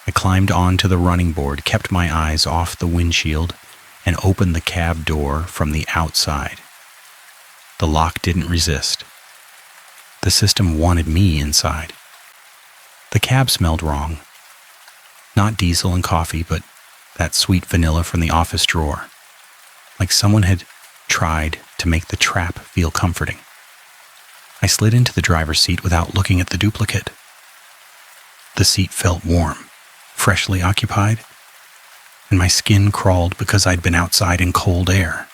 I climbed onto the running board, kept my eyes off the windshield, and opened the cab door from the outside. The lock didn't resist. The system wanted me inside. The cab smelled wrong. Not diesel and coffee, but that sweet vanilla from the office drawer. Like someone had tried to make the trap feel comforting. I slid into the driver's seat without looking at the duplicate. The seat felt warm, freshly occupied, and my skin crawled because I'd been outside in cold air.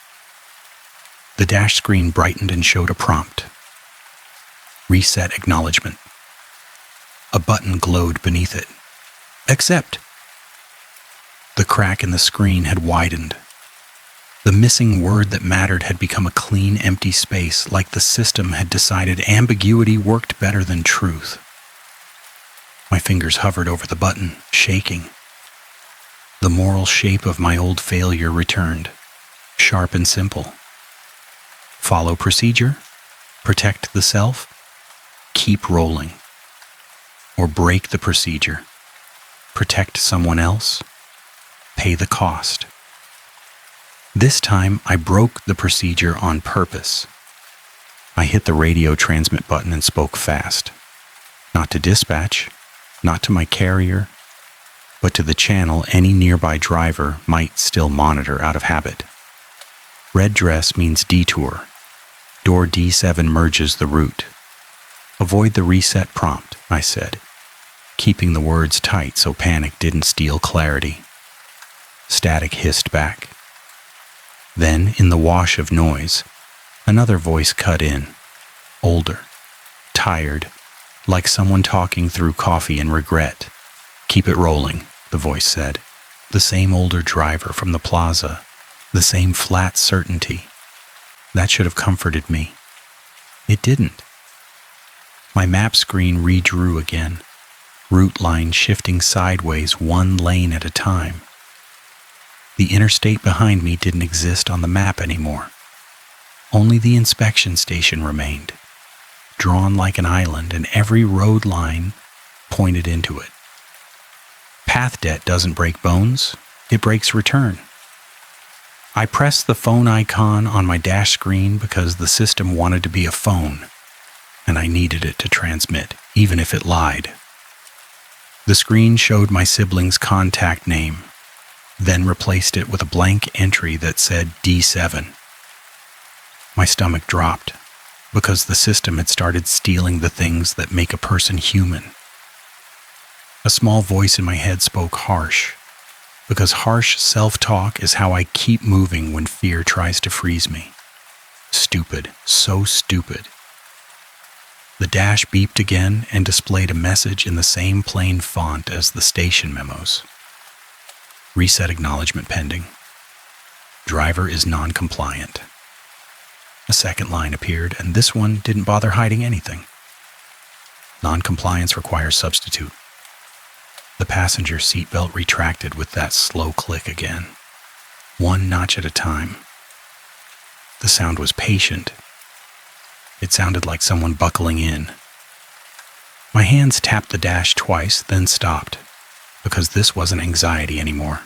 The dash screen brightened and showed a prompt. Reset acknowledgement. A button glowed beneath it. Accept. The crack in the screen had widened. The missing word that mattered had become a clean, empty space, like the system had decided ambiguity worked better than truth. My fingers hovered over the button, shaking. The moral shape of my old failure returned, sharp and simple. Follow procedure, protect the self, keep rolling. Or break the procedure, protect someone else, pay the cost. This time, I broke the procedure on purpose. I hit the radio transmit button and spoke fast. Not to dispatch, not to my carrier, but to the channel any nearby driver might still monitor out of habit. Red dress means detour. Door D7 merges the route. Avoid the reset prompt, I said, keeping the words tight so panic didn't steal clarity. Static hissed back. Then, in the wash of noise, another voice cut in, older, tired, like someone talking through coffee and regret. Keep it rolling, the voice said. The same older driver from the plaza, the same flat certainty. That should have comforted me. It didn't. My map screen redrew again, route line shifting sideways one lane at a time. The interstate behind me didn't exist on the map anymore. Only the inspection station remained, drawn like an island, and every road line pointed into it. Path debt doesn't break bones, it breaks return. I pressed the phone icon on my dash screen because the system wanted to be a phone, and I needed it to transmit, even if it lied. The screen showed my sibling's contact name, then replaced it with a blank entry that said D7. My stomach dropped, because the system had started stealing the things that make a person human. A small voice in my head spoke harsh, because harsh self-talk is how I keep moving when fear tries to freeze me. Stupid, so stupid. The dash beeped again and displayed a message in the same plain font as the station memos. Reset acknowledgement pending. Driver is non-compliant. A second line appeared, and this one didn't bother hiding anything. Non-compliance requires substitute. The passenger seatbelt retracted with that slow click again, one notch at a time. The sound was patient. It sounded like someone buckling in. My hands tapped the dash twice, then stopped, because this wasn't anxiety anymore.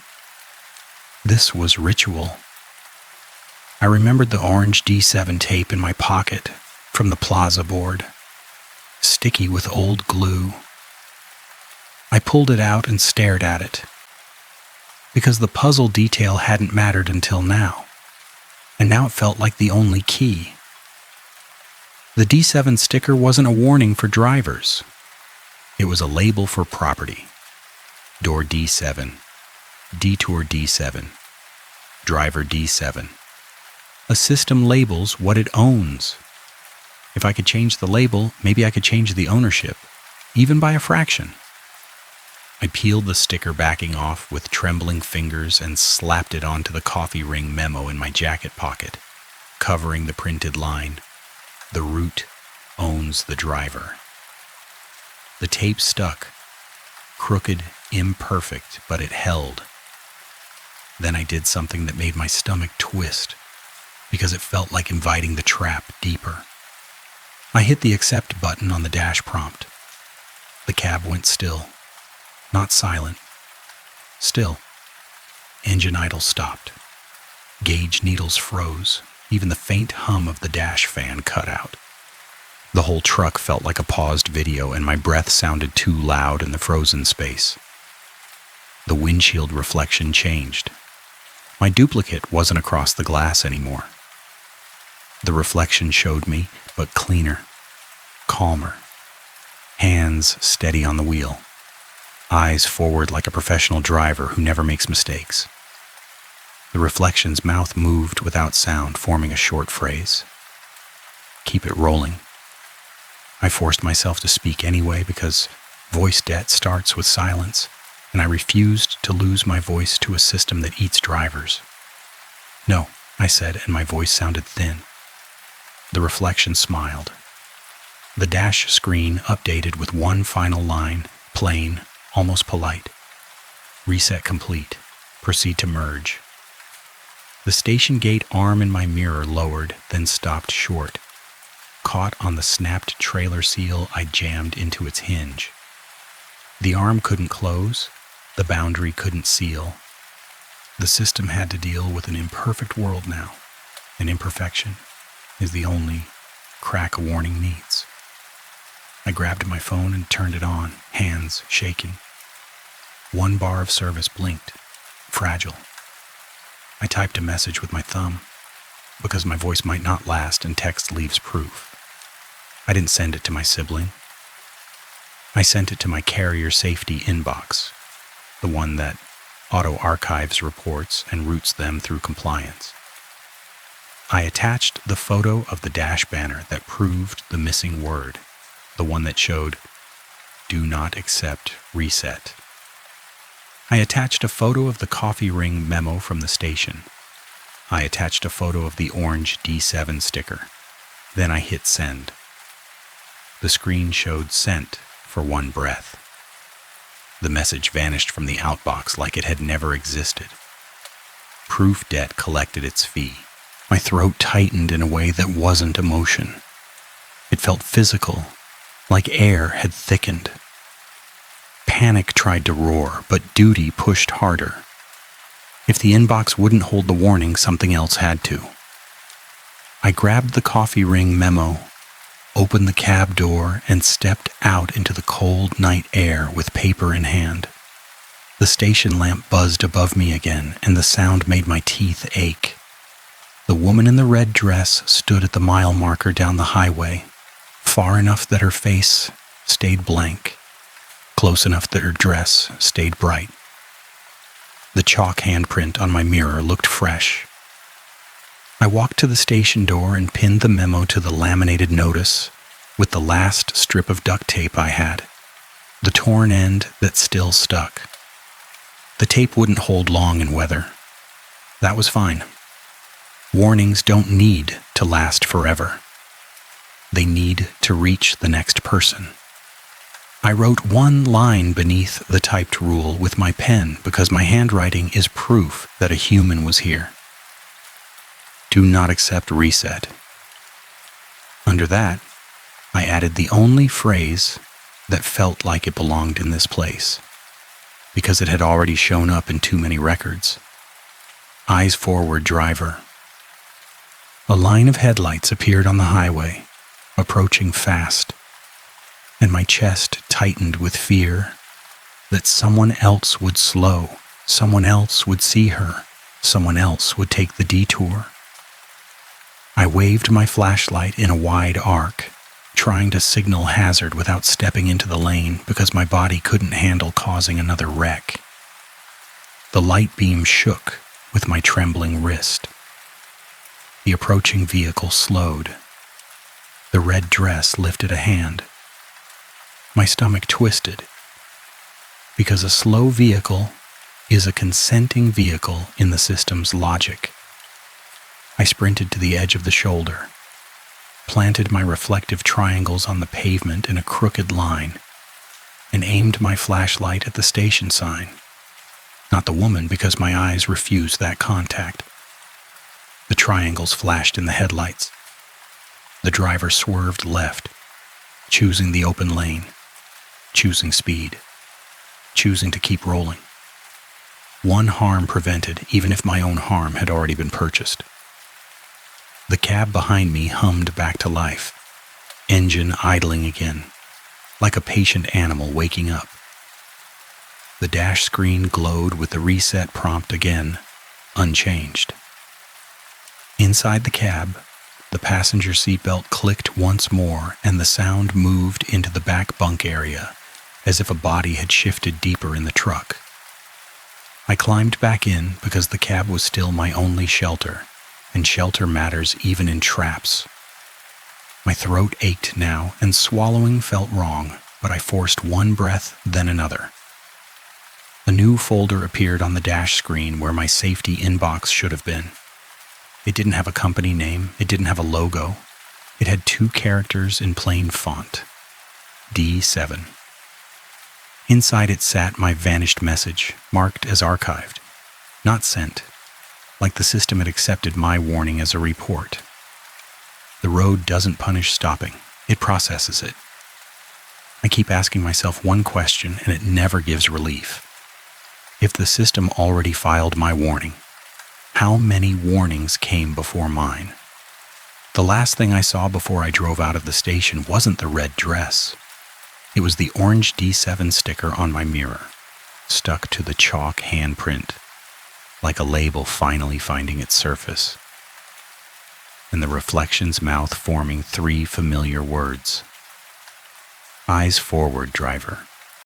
This was ritual. I remembered the orange D7 tape in my pocket from the plaza board, sticky with old glue. I pulled it out and stared at it, because the puzzle detail hadn't mattered until now, and now it felt like the only key. The D7 sticker wasn't a warning for drivers. It was a label for property. Door D7, detour D7, driver D7. A system labels what it owns. If I could change the label, maybe I could change the ownership, even by a fraction. I peeled the sticker backing off with trembling fingers and slapped it onto the coffee ring memo in my jacket pocket, covering the printed line, "The route owns the driver." The tape stuck, crooked, imperfect, but it held. Then I did something that made my stomach twist, because it felt like inviting the trap deeper. I hit the accept button on the dash prompt. The cab went still. Not silent. Still. Engine idle stopped. Gauge needles froze. Even the faint hum of the dash fan cut out. The whole truck felt like a paused video, and my breath sounded too loud in the frozen space. The windshield reflection changed. My duplicate wasn't across the glass anymore. The reflection showed me, but cleaner, calmer. Hands steady on the wheel. Eyes forward like a professional driver who never makes mistakes. The reflection's mouth moved without sound, forming a short phrase. Keep it rolling. I forced myself to speak anyway because voice debt starts with silence, and I refused to lose my voice to a system that eats drivers. "No," I said, and my voice sounded thin. The reflection smiled. The dash screen updated with one final line, plain, almost polite. "Reset complete. Proceed to merge." The station gate arm in my mirror lowered, then stopped short. Caught on the snapped trailer seal, I jammed into its hinge. The arm couldn't close. The boundary couldn't seal. The system had to deal with an imperfect world now, and imperfection is the only crack a warning needs. I grabbed my phone and turned it on, hands shaking. One bar of service blinked, fragile. I typed a message with my thumb, because my voice might not last and text leaves proof. I didn't send it to my sibling. I sent it to my carrier safety inbox, the one that auto-archives reports and routes them through compliance. I attached the photo of the dash banner that proved the missing word, the one that showed, "Do not accept reset." I attached a photo of the coffee ring memo from the station. I attached a photo of the orange D7 sticker. Then I hit send. The screen showed sent for one breath. The message vanished from the outbox like it had never existed. Proof debt collected its fee. My throat tightened in a way that wasn't emotion. It felt physical, like air had thickened. Panic tried to roar, but duty pushed harder. If the inbox wouldn't hold the warning, something else had to. I grabbed the coffee ring memo, opened the cab door, and stepped out into the cold night air with paper in hand. The station lamp buzzed above me again, and the sound made my teeth ache. The woman in the red dress stood at the mile marker down the highway, far enough that her face stayed blank, close enough that her dress stayed bright. The chalk handprint on my mirror looked fresh. I walked to the station door and pinned the memo to the laminated notice with the last strip of duct tape I had, the torn end that still stuck. The tape wouldn't hold long in weather. That was fine. Warnings don't need to last forever. They need to reach the next person. I wrote one line beneath the typed rule with my pen because my handwriting is proof that a human was here. Do not accept reset. Under that, I added the only phrase that felt like it belonged in this place, because it had already shown up in too many records. Eyes forward, driver. A line of headlights appeared on the highway, approaching fast, and my chest tightened with fear that someone else would slow, someone else would see her, someone else would take the detour. I waved my flashlight in a wide arc, trying to signal hazard without stepping into the lane because my body couldn't handle causing another wreck. The light beam shook with my trembling wrist. The approaching vehicle slowed. The red dress lifted a hand. My stomach twisted, because a slow vehicle is a consenting vehicle in the system's logic. I sprinted to the edge of the shoulder, planted my reflective triangles on the pavement in a crooked line, and aimed my flashlight at the station sign. Not the woman, because my eyes refused that contact. The triangles flashed in the headlights. The driver swerved left, choosing the open lane, choosing speed, choosing to keep rolling. One harm prevented, even if my own harm had already been purchased. The cab behind me hummed back to life, engine idling again, like a patient animal waking up. The dash screen glowed with the reset prompt again, unchanged. Inside the cab, the passenger seatbelt clicked once more and the sound moved into the back bunk area, as if a body had shifted deeper in the truck. I climbed back in because the cab was still my only shelter, and shelter matters even in traps. My throat ached now, and swallowing felt wrong, but I forced one breath, then another. A new folder appeared on the dash screen where my safety inbox should have been. It didn't have a company name, it didn't have a logo. It had 2 characters in plain font, D7. Inside it sat my vanished message, marked as archived, not sent, like the system had accepted my warning as a report. The road doesn't punish stopping, it processes it. I keep asking myself one question and it never gives relief. If the system already filed my warning, how many warnings came before mine? The last thing I saw before I drove out of the station wasn't the red dress. It was the orange D7 sticker on my mirror, stuck to the chalk handprint, like a label finally finding its surface. And the reflection's mouth forming 3 familiar words. Eyes forward, driver.